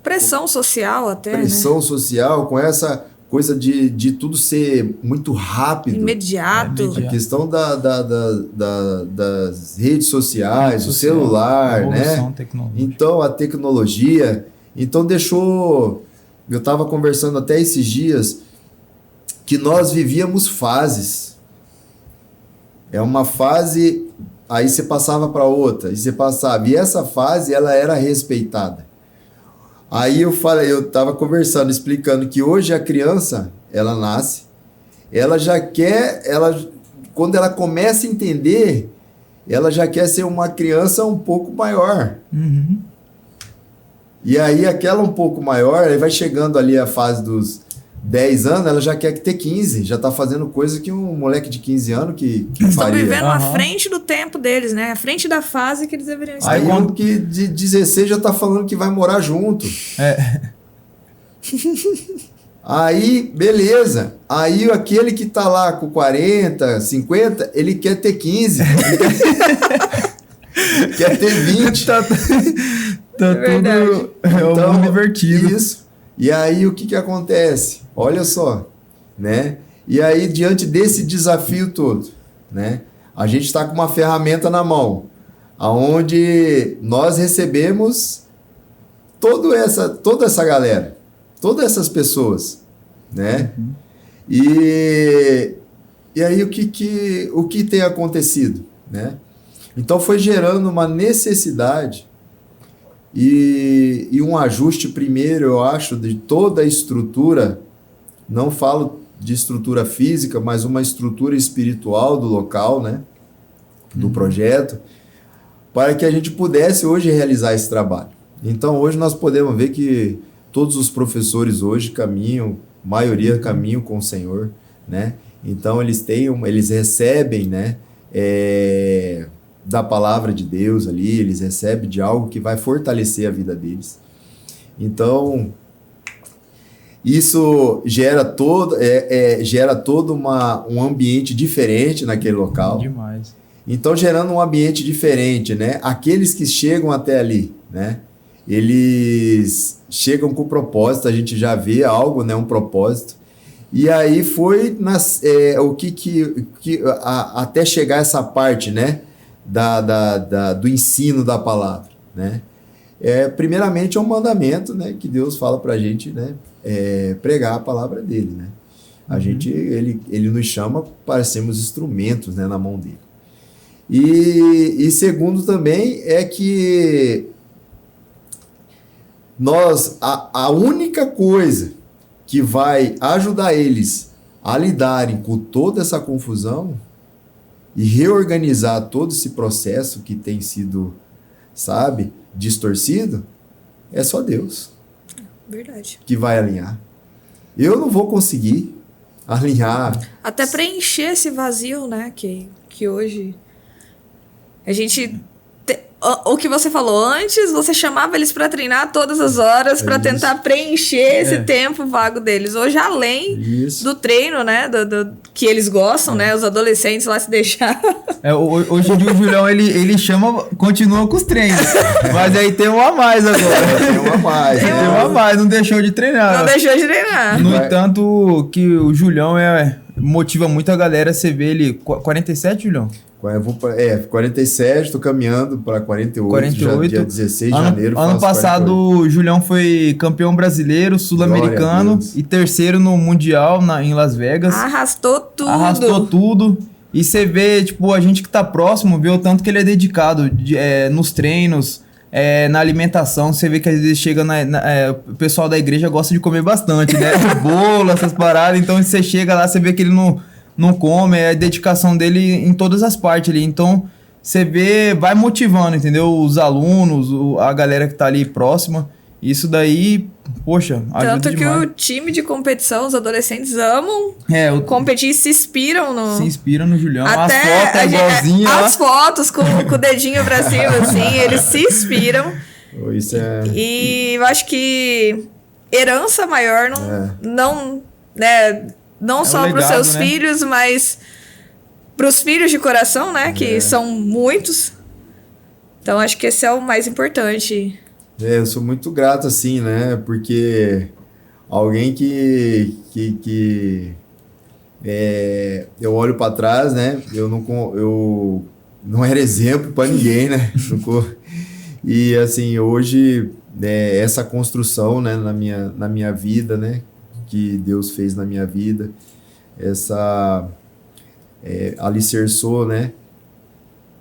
pressão social até, pressão social, com essa coisa de tudo ser muito rápido. Imediato. A questão das redes sociais, o celular, né? Então, a tecnologia. Então, deixou... Eu estava conversando até esses dias que nós vivíamos fases. Uma fase, aí você passava para outra, e você passava. E essa fase, ela era respeitada. Aí eu estava conversando, explicando que hoje a criança, ela nasce, ela já quer, quando ela começa a entender, ela já quer ser uma criança um pouco maior. Uhum. E aí aquela um pouco maior, aí vai chegando ali a fase dos 10 anos, ela já quer ter 15, já tá fazendo coisa que um moleque de 15 anos que Estão faria. vivendo à frente do tempo deles, né? À frente da fase que eles deveriam estar. Aí quando que de 16 já tá falando que vai morar junto. Aí, beleza. Aí aquele que tá lá com 40, 50, ele quer ter 15. Quer ter 20. Tá tudo... É Então, o mundo invertido. Isso. E aí o que acontece? Olha só, né? E aí diante desse desafio todo, né? A gente está com uma ferramenta na mão, aonde nós recebemos toda essa galera, todas essas pessoas, né? E aí o que tem acontecido, né? Então foi gerando uma necessidade e um ajuste primeiro, eu acho, de toda a estrutura, não falo de estrutura física, mas uma estrutura espiritual do local, né? Do projeto, para que a gente pudesse hoje realizar esse trabalho. Então hoje nós podemos ver que todos os professores hoje caminham, maioria caminham com o Senhor, né? Então eles recebem, né? Da palavra de Deus ali, eles recebem de algo que vai fortalecer a vida deles. Então, isso gera todo um ambiente diferente naquele local. Demais. Então, gerando um ambiente diferente, né? Aqueles que chegam até ali, né? Eles chegam com propósito, a gente já vê algo, né? Um propósito. E aí foi até chegar essa parte, né? Do ensino da palavra, né? Primeiramente é um mandamento, né? Que Deus fala pra gente, né? Pregar a palavra dele, né? A gente, ele nos chama para sermos instrumentos, né? Na mão dele. E segundo também é que a única coisa que vai ajudar eles a lidarem com toda essa confusão e reorganizar todo esse processo que tem sido, sabe, distorcido, é só Deus. Verdade. Que vai alinhar. Eu não vou conseguir alinhar. Até preencher esse vazio, né, que hoje a gente... O que você falou antes, você chamava eles para treinar todas as horas para tentar preencher esse tempo vago deles. Hoje, além do treino, né, que eles gostam, né, os adolescentes lá se deixar. Hoje em dia o Julião, ele continua com os treinos, mas aí tem um a mais agora. Tem um a mais. Tem um a mais, não deixou de treinar. Não deixou de treinar. No entanto, que o Julião motiva muito a galera, você vê ele... 47, Julião? 47, tô caminhando para 48, já dia 16 de janeiro. Ano passado, 48. O Julião foi campeão brasileiro, sul-americano e terceiro no Mundial em Las Vegas. Arrastou tudo. E você vê, tipo, a gente que tá próximo, vê o tanto que ele é dedicado nos treinos, na alimentação. Você vê que às vezes chega o pessoal da igreja gosta de comer bastante, né? Bolo, essas paradas. Então você chega lá, você vê que ele não come, é a dedicação dele em todas as partes ali. Então, você vê, vai motivando, entendeu? Os alunos, a galera que tá ali próxima. Isso daí, poxa, ajuda Tanto que demais. o time de competição, os adolescentes amam competir e se inspiram no... Se inspiram no Julião. Até as fotos igualzinho. As fotos com o dedinho pra cima, assim, eles se inspiram. Isso é... E eu acho que herança maior não né... Não só para os seus filhos, mas para os filhos de coração, né? Que são muitos. Então, acho que esse é o mais importante. Eu sou muito grato, assim, né? Porque alguém que eu olho para trás, né? Eu não era exemplo para ninguém, né? E, assim, hoje, essa construção, né? Na minha vida, né? Que Deus fez na minha vida, alicerçou, né,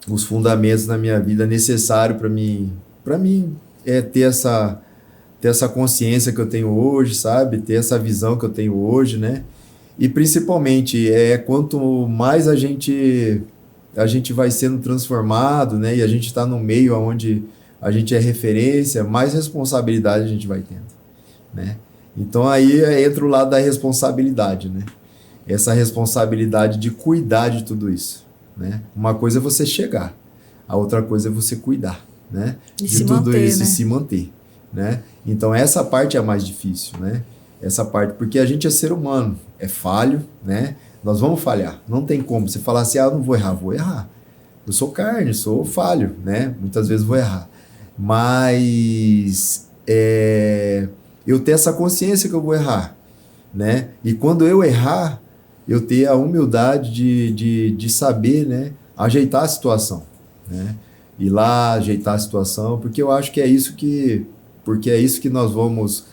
os fundamentos na minha vida necessário para mim ter essa consciência que eu tenho hoje, sabe, ter essa visão que eu tenho hoje, né, e principalmente quanto mais a gente vai sendo transformado, né, e a gente está no meio onde a gente é referência, mais responsabilidade a gente vai tendo, né? Então aí entra o lado da responsabilidade, né? Essa responsabilidade de cuidar de tudo isso, né? Uma coisa é você chegar, a outra coisa é você cuidar, né? E de se tudo manter, isso né? e se manter, né? Então essa parte é a mais difícil, né? Essa parte, porque a gente é ser humano, é falho, né? Nós vamos falhar, não tem como você falar assim, não vou errar. Eu sou carne, sou falho, né? Muitas vezes vou errar, mas eu ter essa consciência que eu vou errar, né? E quando eu errar, eu ter a humildade de saber, né? Ajeitar a situação, né? Ir lá, ajeitar a situação, porque eu acho que é isso que nós vamos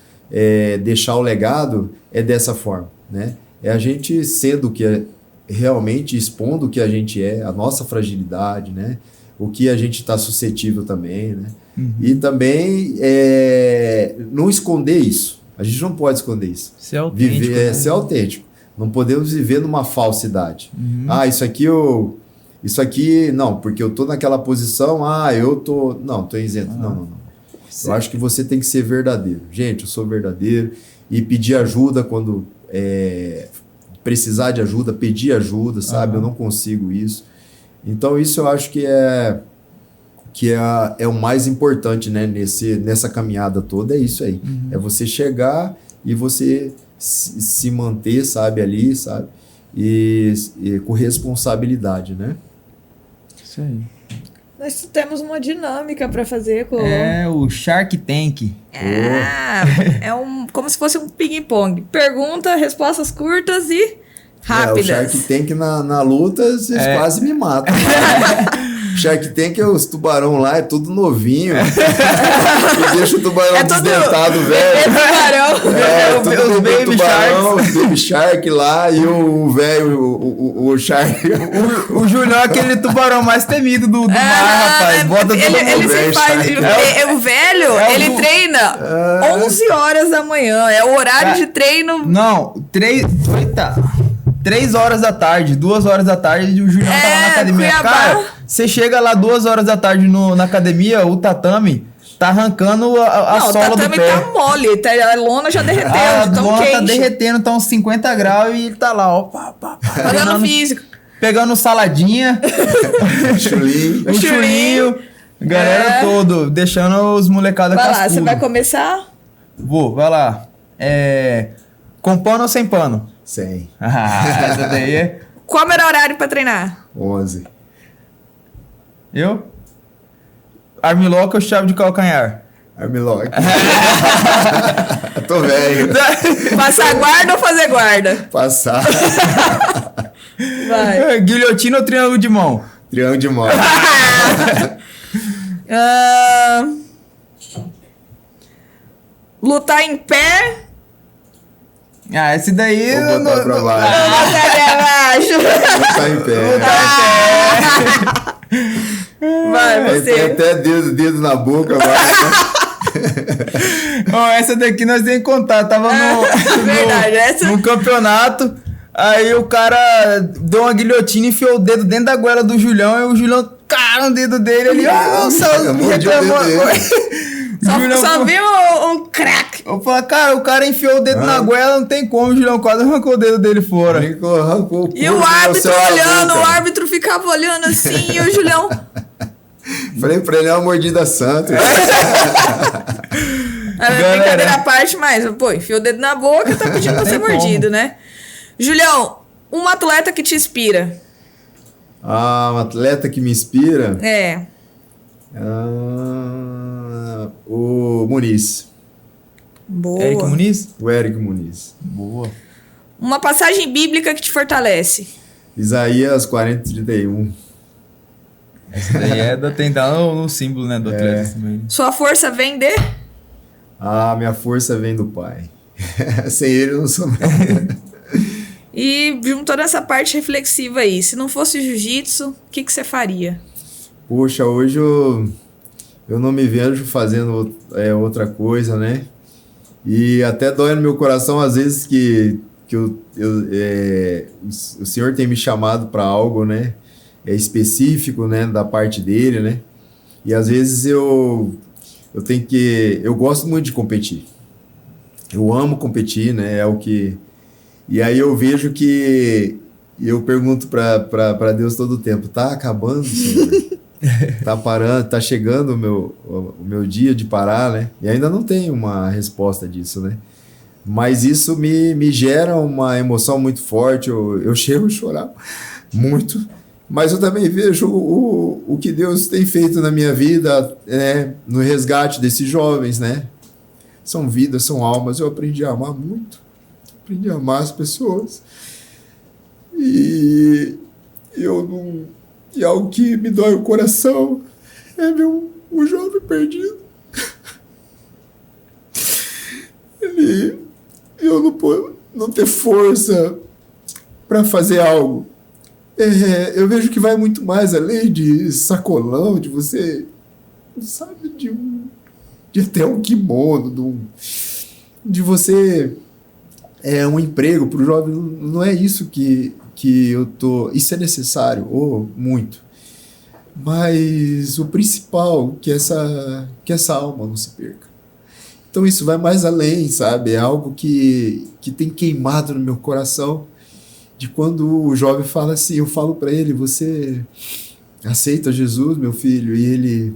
deixar o legado dessa forma, né? É a gente sendo o que é realmente, expondo o que a gente é, a nossa fragilidade, né? O que a gente está suscetível também, né? Uhum. E também não esconder isso. A gente não pode esconder isso. Ser autêntico, né? Ser autêntico. Não podemos viver numa falsidade. Uhum. Isso aqui, não, porque eu tô naquela posição, tô isento. Não. Eu acho que você tem que ser verdadeiro. Gente, eu sou verdadeiro. E pedir ajuda quando precisar de ajuda, pedir ajuda, sabe? Eu não consigo isso. Então, isso eu acho que é o mais importante, né? Nessa caminhada toda, é isso aí. Uhum. É você chegar e você se manter, sabe? Ali, sabe? E com responsabilidade, né? Isso aí. Nós temos uma dinâmica para fazer com... É o Shark Tank. Como se fosse um ping-pong. Pergunta, respostas curtas e rápidas. O Shark Tank na luta, vocês quase me matam. Shark Tank os tubarão lá, é tudo novinho. E deixa o tubarão desdentado, velho. Tudo baby tubarão, os baby shark lá e o velho, o shark. O Julião é aquele tubarão mais temido do mar, rapaz. Bota ele se faz. O velho, ele treina 11 horas da manhã. É o horário de treino. Não, 3 horas da tarde, 2 horas da tarde, o Julião tá lá na academia. Cuiabá. Cara, você chega lá 2 horas da tarde na academia, o tatame tá arrancando a sola do pé. O tatame tá mole, a lona já derreteu, a tão lona quente. tá derretendo, tá uns 50 graus e ele tá lá, ó. Fazendo físico. Pegando saladinha. Chulinho. O chulinho. Galera todo, deixando os molecadas cascudo. Vai lá, você vai começar? Vou, vai lá. Com pano ou sem pano? Sem. Essa daí é... Qual o melhor horário pra treinar? 11. Eu? Armlock ou chave de calcanhar? Armlock. Tô velho. Passar guarda ou fazer guarda? Passar. Vai. Guilhotina ou triângulo de mão? Triângulo de mão. Lutar em pé. Esse daí... Vou botar pra baixo. Lutar em pé. Vai, você. Tem até dedo na boca. Essa daqui nós temos que contar. Tava no campeonato. Aí o cara deu uma guilhotina e enfiou o dedo dentro da goela do Julião. E o Julião, cara, no dedo dele. Ele, Só viu um crack. Eu falei, cara, o cara enfiou o dedo na goela, não tem como. O Julião quase arrancou o dedo dele fora. Arrancou e o árbitro olhando, o árbitro ficava olhando assim, e o Julião... Falei pra ele, é uma mordida santa. Brincadeira à parte, mas, pô, enfiou o dedo na boca, tá pedindo pra ser mordido, né? Julião, um atleta que te inspira. Um atleta que me inspira? O Muniz. Boa. Eric Muniz? O Eric Muniz. Boa. Uma passagem bíblica que te fortalece. Isaías 40:31. Isso daí tem no símbolo, né, do atleta também. Sua força vem de? Minha força vem do Pai. Sem ele eu não sou nada. E juntando essa parte reflexiva aí, se não fosse jiu-jitsu, o que você faria? Poxa, hoje eu não me vejo fazendo outra coisa, né? E até dói no meu coração às vezes que o Senhor tem me chamado para algo, né? Específico, né? Da parte dele, né? E às vezes eu gosto muito de competir. Eu amo competir, né? É o que... E aí eu vejo que... eu pergunto para Deus todo o tempo, tá acabando, Senhor? Tá parando, tá chegando o meu dia de parar, né? E ainda não tenho uma resposta disso, né? Mas isso me gera uma emoção muito forte, eu chego a chorar muito, mas eu também vejo o que Deus tem feito na minha vida, né? No resgate desses jovens, né? São vidas, são almas, eu aprendi a amar muito, aprendi a amar as pessoas, e algo que me dói o coração é ver um jovem perdido. Eu não ter força para fazer algo. Eu vejo que vai muito mais além de sacolão, de você, sabe, de até um kimono, de você um emprego para o jovem. Não é isso que eu tô... Isso é necessário, muito. Mas o principal, que essa alma não se perca. Então isso vai mais além, sabe? É algo que tem queimado no meu coração, de quando o jovem fala assim, eu falo para ele, você aceita Jesus, meu filho? E ele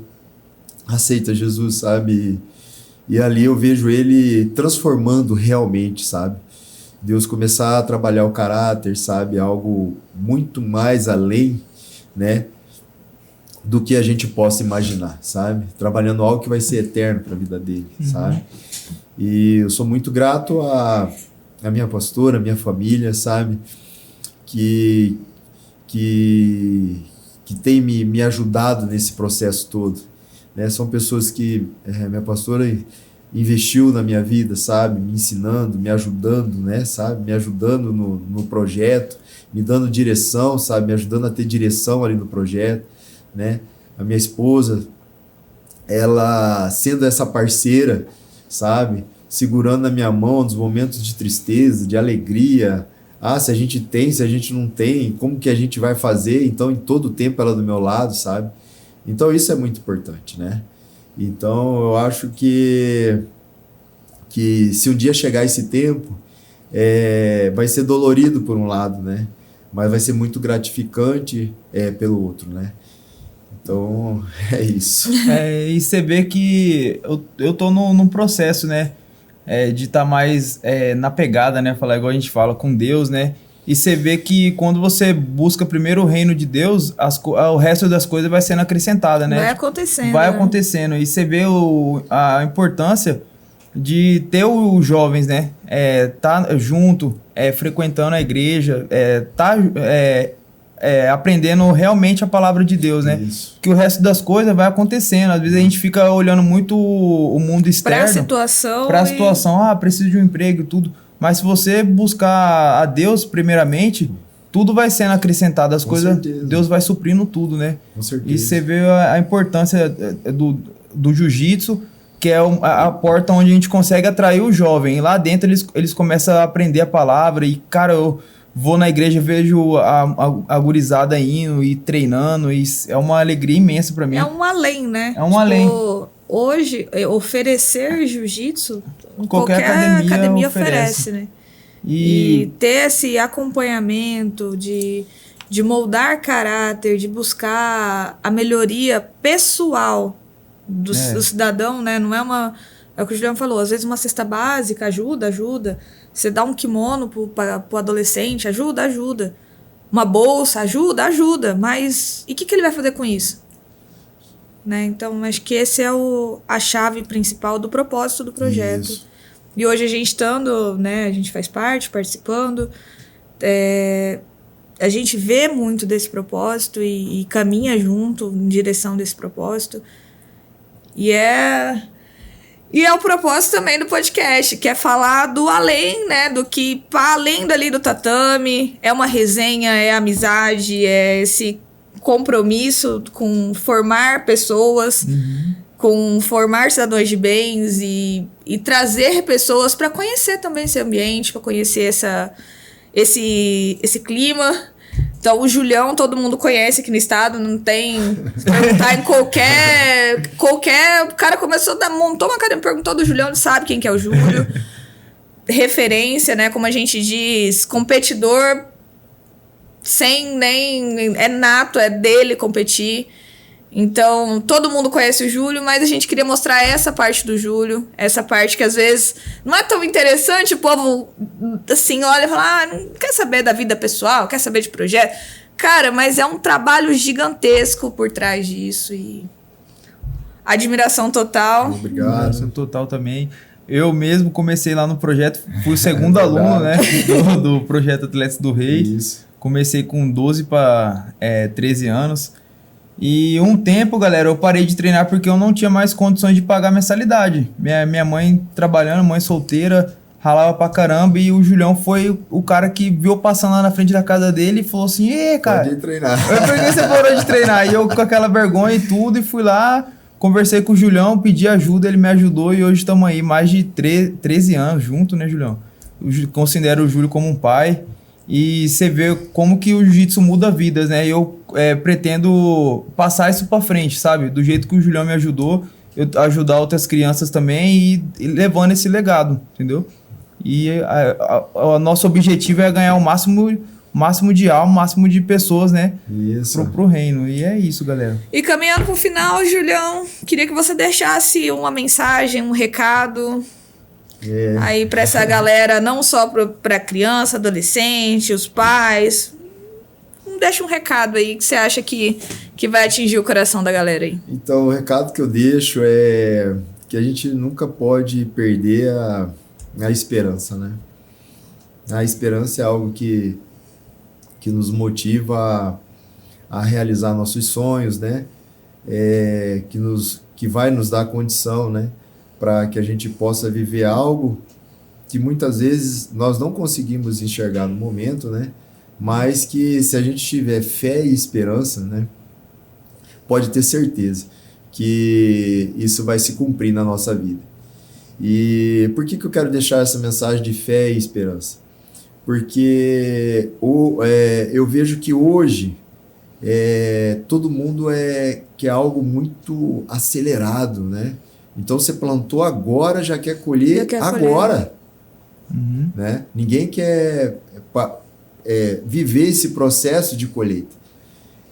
aceita Jesus, sabe? E ali eu vejo ele transformando realmente, sabe? Deus começar a trabalhar o caráter, sabe? Algo muito mais além, né? Do que a gente possa imaginar, sabe? Trabalhando algo que vai ser eterno para a vida dele, sabe? E eu sou muito grato à minha pastora, à minha família, sabe? Que tem me ajudado nesse processo todo, né? São pessoas que... minha pastora investiu na minha vida, sabe? Me ensinando, me ajudando, né? Sabe? Me ajudando no projeto, me dando direção, sabe? Me ajudando a ter direção ali no projeto, né? A minha esposa, ela sendo essa parceira, sabe? Segurando na minha mão nos momentos de tristeza, de alegria. Se a gente tem, se a gente não tem, como que a gente vai fazer? Então, em todo o tempo ela do meu lado, sabe? Então, isso é muito importante, né? Então, eu acho que se um dia chegar esse tempo, vai ser dolorido por um lado, né? Mas vai ser muito gratificante pelo outro, né? Então, é isso. E você vê que eu tô num processo, né? De estar mais na pegada, né? Falar igual a gente fala, com Deus, né? E você vê que quando você busca primeiro o reino de Deus, o resto das coisas vai sendo acrescentada, né? Vai acontecendo. Vai acontecendo. E você vê a importância de ter os jovens, né? Tá junto, frequentando a igreja, aprendendo realmente a palavra de Deus, né? Isso. Que o resto das coisas vai acontecendo. Às vezes a gente fica olhando muito o mundo externo. Pra situação, preciso de um emprego e tudo. Mas se você buscar a Deus primeiramente, tudo vai sendo acrescentado. As coisas, certeza. Deus vai suprindo tudo, né? Com certeza. E você vê a importância do jiu-jitsu, que é a porta onde a gente consegue atrair o jovem. E lá dentro eles começam a aprender a palavra. E, cara, eu vou na igreja, vejo a gurizada indo e treinando. E é uma alegria imensa pra mim. É um além, né? É um além. Hoje, oferecer jiu-jitsu, qualquer academia oferece, né? E ter esse acompanhamento de moldar caráter, de buscar a melhoria pessoal do cidadão, né? Não é o que o Juliano falou, às vezes uma cesta básica ajuda. Você dá um kimono pro adolescente, ajuda. Uma bolsa, ajuda. Mas e o que ele vai fazer com isso? Né? Então, acho que esse é a chave principal do propósito do projeto. Isso. E hoje a gente estando, né, a gente faz parte, participando, a gente vê muito desse propósito e caminha junto em direção desse propósito. E é o propósito também do podcast, que é falar do além, né, do que para além dali do tatame, é uma resenha, é amizade, é esse compromisso com formar pessoas, com formar cidadãos de bens e trazer pessoas para conhecer também esse ambiente, para conhecer esse clima Então, o Julião, todo mundo conhece aqui no estado, não tem... Se perguntar em qualquer... O cara montou uma cadeira, me perguntou do Julião, ele sabe quem que é o Júlio. Referência, né? Como a gente diz, competidor sem nem... É nato, é dele competir. Então, todo mundo conhece o Júlio, mas a gente queria mostrar essa parte do Júlio, essa parte que às vezes não é tão interessante, o povo assim olha e fala, não quer saber da vida pessoal, quer saber de projeto. Cara, mas é um trabalho gigantesco por trás disso e admiração total. Obrigado. Admiração total também. Eu mesmo comecei lá no projeto, fui o segundo aluno, né, do projeto Atletas do Rei. Isso. Comecei com 12 para 13 anos. E um tempo, galera, eu parei de treinar porque eu não tinha mais condições de pagar mensalidade. Minha mãe trabalhando, mãe solteira, ralava pra caramba. E o Julião foi o cara que viu passando lá na frente da casa dele e falou assim, cara, pode treinar. Por que você parou de treinar? E eu com aquela vergonha e tudo, e fui lá, conversei com o Julião, pedi ajuda, ele me ajudou. E hoje estamos aí mais de 13 anos juntos, né, Julião? Eu considero o Júlio como um pai. E você vê como que o jiu-jitsu muda vidas, né? Eu pretendo passar isso pra frente, sabe? Do jeito que o Julião me ajudou, eu ajudar outras crianças também e levando esse legado, entendeu? E o nosso objetivo é ganhar o máximo de alma, o máximo de pessoas, né? Isso. Pro reino. E é isso, galera. E caminhando pro final, Julião, queria que você deixasse uma mensagem, um recado... Aí pra essa galera, não só pra criança, adolescente, os pais. Deixa um recado aí que você acha que vai atingir o coração da galera aí. Então, o recado que eu deixo é que a gente nunca pode perder a esperança, né? A esperança é algo que nos motiva a realizar nossos sonhos, né? Que vai nos dar condição, né? Para que a gente possa viver algo que muitas vezes nós não conseguimos enxergar no momento, né? Mas que se a gente tiver fé e esperança, né? Pode ter certeza que isso vai se cumprir na nossa vida. E por que eu quero deixar essa mensagem de fé e esperança? Porque eu vejo que hoje todo mundo quer algo muito acelerado, né? Então, você plantou agora, já quer colher agora. Uhum. Né? Ninguém quer viver esse processo de colheita.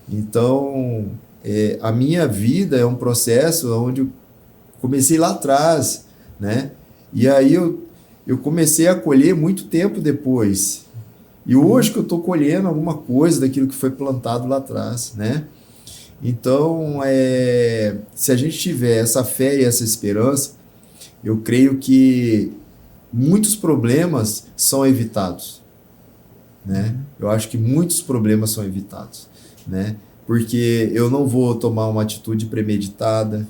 Então, a minha vida é um processo onde eu comecei lá atrás, né? E aí eu comecei a colher muito tempo depois. E hoje que eu estou colhendo alguma coisa daquilo que foi plantado lá atrás, né? Então, se a gente tiver essa fé e essa esperança, eu creio que muitos problemas são evitados, né? Eu acho que muitos problemas são evitados, né? Porque eu não vou tomar uma atitude premeditada.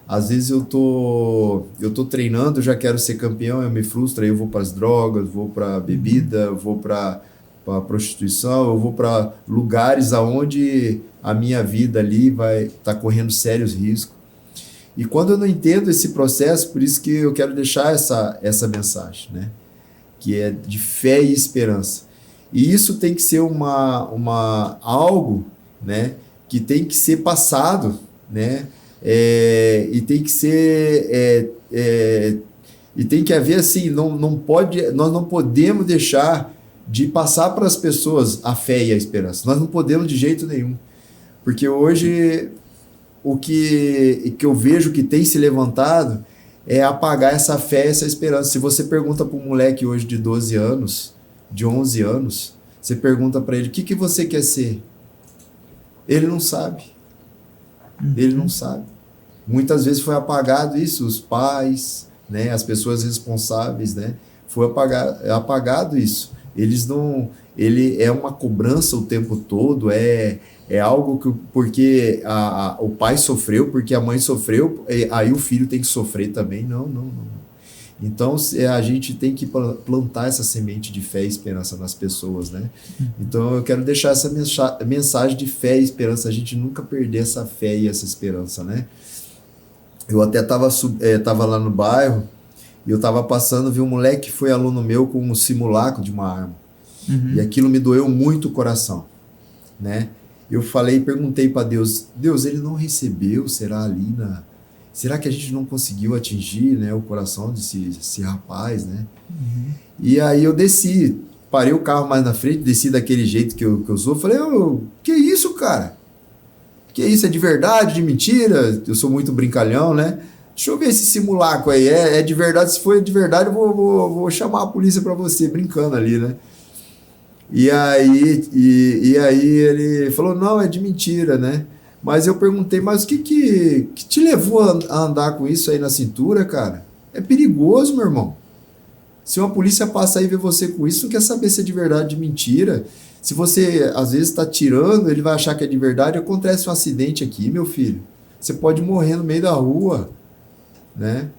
Às vezes eu tô treinando, já quero ser campeão, eu me frustro, aí eu vou para as drogas, vou para a bebida, vou para a prostituição, eu vou para lugares aonde a minha vida ali vai estar correndo sérios riscos. E quando eu não entendo esse processo, por isso que eu quero deixar essa mensagem, né? Que é de fé e esperança. E isso tem que ser algo, né? Que tem que ser passado, né? E tem que ser... e tem que haver assim, nós não podemos deixar de passar para as pessoas a fé e a esperança. Nós não podemos de jeito nenhum. Porque hoje o que eu vejo que tem se levantado é apagar essa fé e essa esperança. Se você pergunta para um moleque hoje de 12 anos, de 11 anos, você pergunta para ele, o que você quer ser? Ele não sabe. Ele não sabe. Muitas vezes foi apagado isso, os pais, né, as pessoas responsáveis, né, foi apagado isso. Ele é uma cobrança o tempo todo, é algo que porque o pai sofreu, porque a mãe sofreu, aí o filho tem que sofrer também. Não. Então a gente tem que plantar essa semente de fé e esperança nas pessoas, né? Então eu quero deixar essa mensagem de fé e esperança, a gente nunca perder essa fé e essa esperança, né? Eu até tava lá no bairro e eu tava passando, vi um moleque que foi aluno meu com um simulacro de uma arma. Uhum. E aquilo me doeu muito o coração. né? Eu perguntei para Deus, ele não recebeu, será ali será que a gente não conseguiu atingir, né, o coração desse rapaz, né? E aí eu desci, parei o carro mais na frente, desci daquele jeito que eu sou, falei, que isso, cara? Que isso, é de verdade, de mentira? Eu sou muito brincalhão, né? Deixa eu ver esse simulacro aí, é de verdade, se for de verdade eu vou chamar a polícia para você, brincando ali, né? E aí ele falou, não, é de mentira, né? Mas eu perguntei, mas o que te levou a andar com isso aí na cintura, cara? É perigoso, meu irmão. Se uma polícia passa aí e vê você com isso, não quer saber se é de verdade ou de mentira. Se você, às vezes, está tirando, ele vai achar que é de verdade. Acontece um acidente aqui, meu filho. Você pode morrer no meio da rua, né?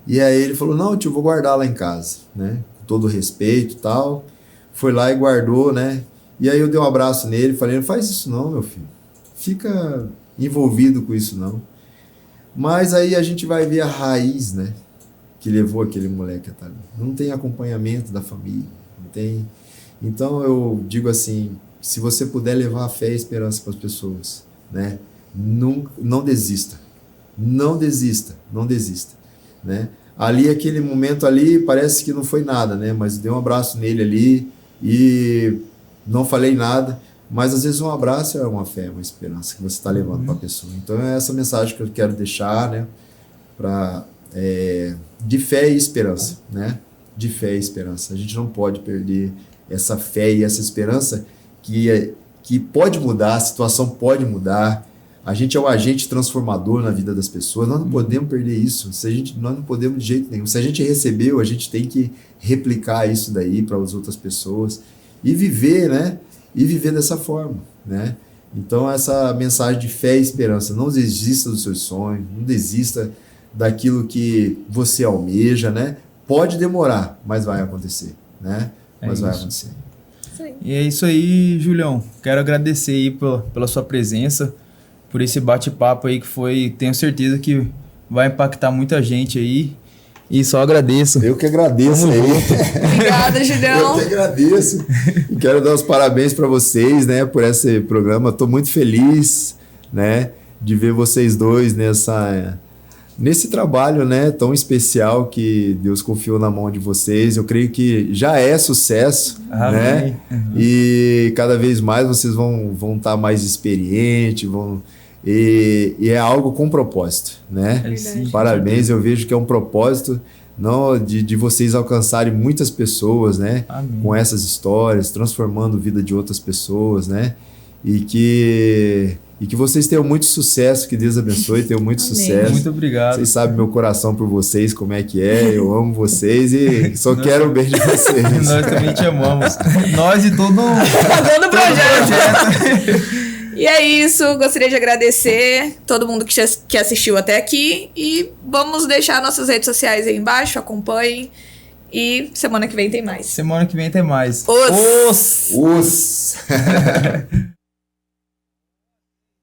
E aí ele falou, não, tio, vou guardar lá em casa, né? Com todo respeito e tal. Foi lá e guardou, né? E aí eu dei um abraço nele, falei, não faz isso não, meu filho. Fica envolvido com isso não. Mas aí a gente vai ver a raiz, né? Que levou aquele moleque até ali. Não tem acompanhamento da família, não tem. Então eu digo assim, se você puder levar a fé e a esperança para as pessoas, né? Não desista. Não desista, né? Ali, aquele momento ali, parece que não foi nada, né? Mas dei um abraço nele ali e não falei nada. Mas às vezes um abraço é uma fé, uma esperança que você está levando para a pessoa. Então é essa mensagem que eu quero deixar, né? De fé e esperança, né? De fé e esperança. A gente não pode perder essa fé e essa esperança que pode mudar, a situação pode mudar. A gente é o agente transformador na vida das pessoas. Nós não podemos perder isso. Nós não podemos de jeito nenhum. Se a gente recebeu, a gente tem que replicar isso daí para as outras pessoas e viver, né? E viver dessa forma, né? Então, essa mensagem de fé e esperança. Não desista dos seus sonhos, não desista daquilo que você almeja, né? Pode demorar, mas vai acontecer, né? Mas vai acontecer. E é isso aí, Julião. Quero agradecer aí pela sua presença, por esse bate-papo aí que foi, tenho certeza que vai impactar muita gente aí. E só agradeço. Eu que agradeço aí. Obrigada, Julião. Eu que agradeço. E quero dar os parabéns para vocês, né, por esse programa. Estou muito feliz, né, de ver vocês dois nesse trabalho, né, tão especial que Deus confiou na mão de vocês. Eu creio que já é sucesso, né? E cada vez mais vocês vão estar mais experientes, e é algo com propósito, né? Parabéns, eu vejo que é um propósito não de vocês alcançarem muitas pessoas, né? Amém. Com essas histórias, transformando a vida de outras pessoas, né? E que vocês tenham muito sucesso, que Deus abençoe, tenham muito Amém. Sucesso. Muito obrigado. Vocês sabem meu coração por vocês, como é que é, eu amo vocês e só quero o bem de vocês. Nós também te amamos. Nós e todo mundo. Todo projeto. E é isso, gostaria de agradecer todo mundo que assistiu até aqui e vamos deixar nossas redes sociais aí embaixo, acompanhem e semana que vem tem mais. Semana que vem tem mais. Os. Os.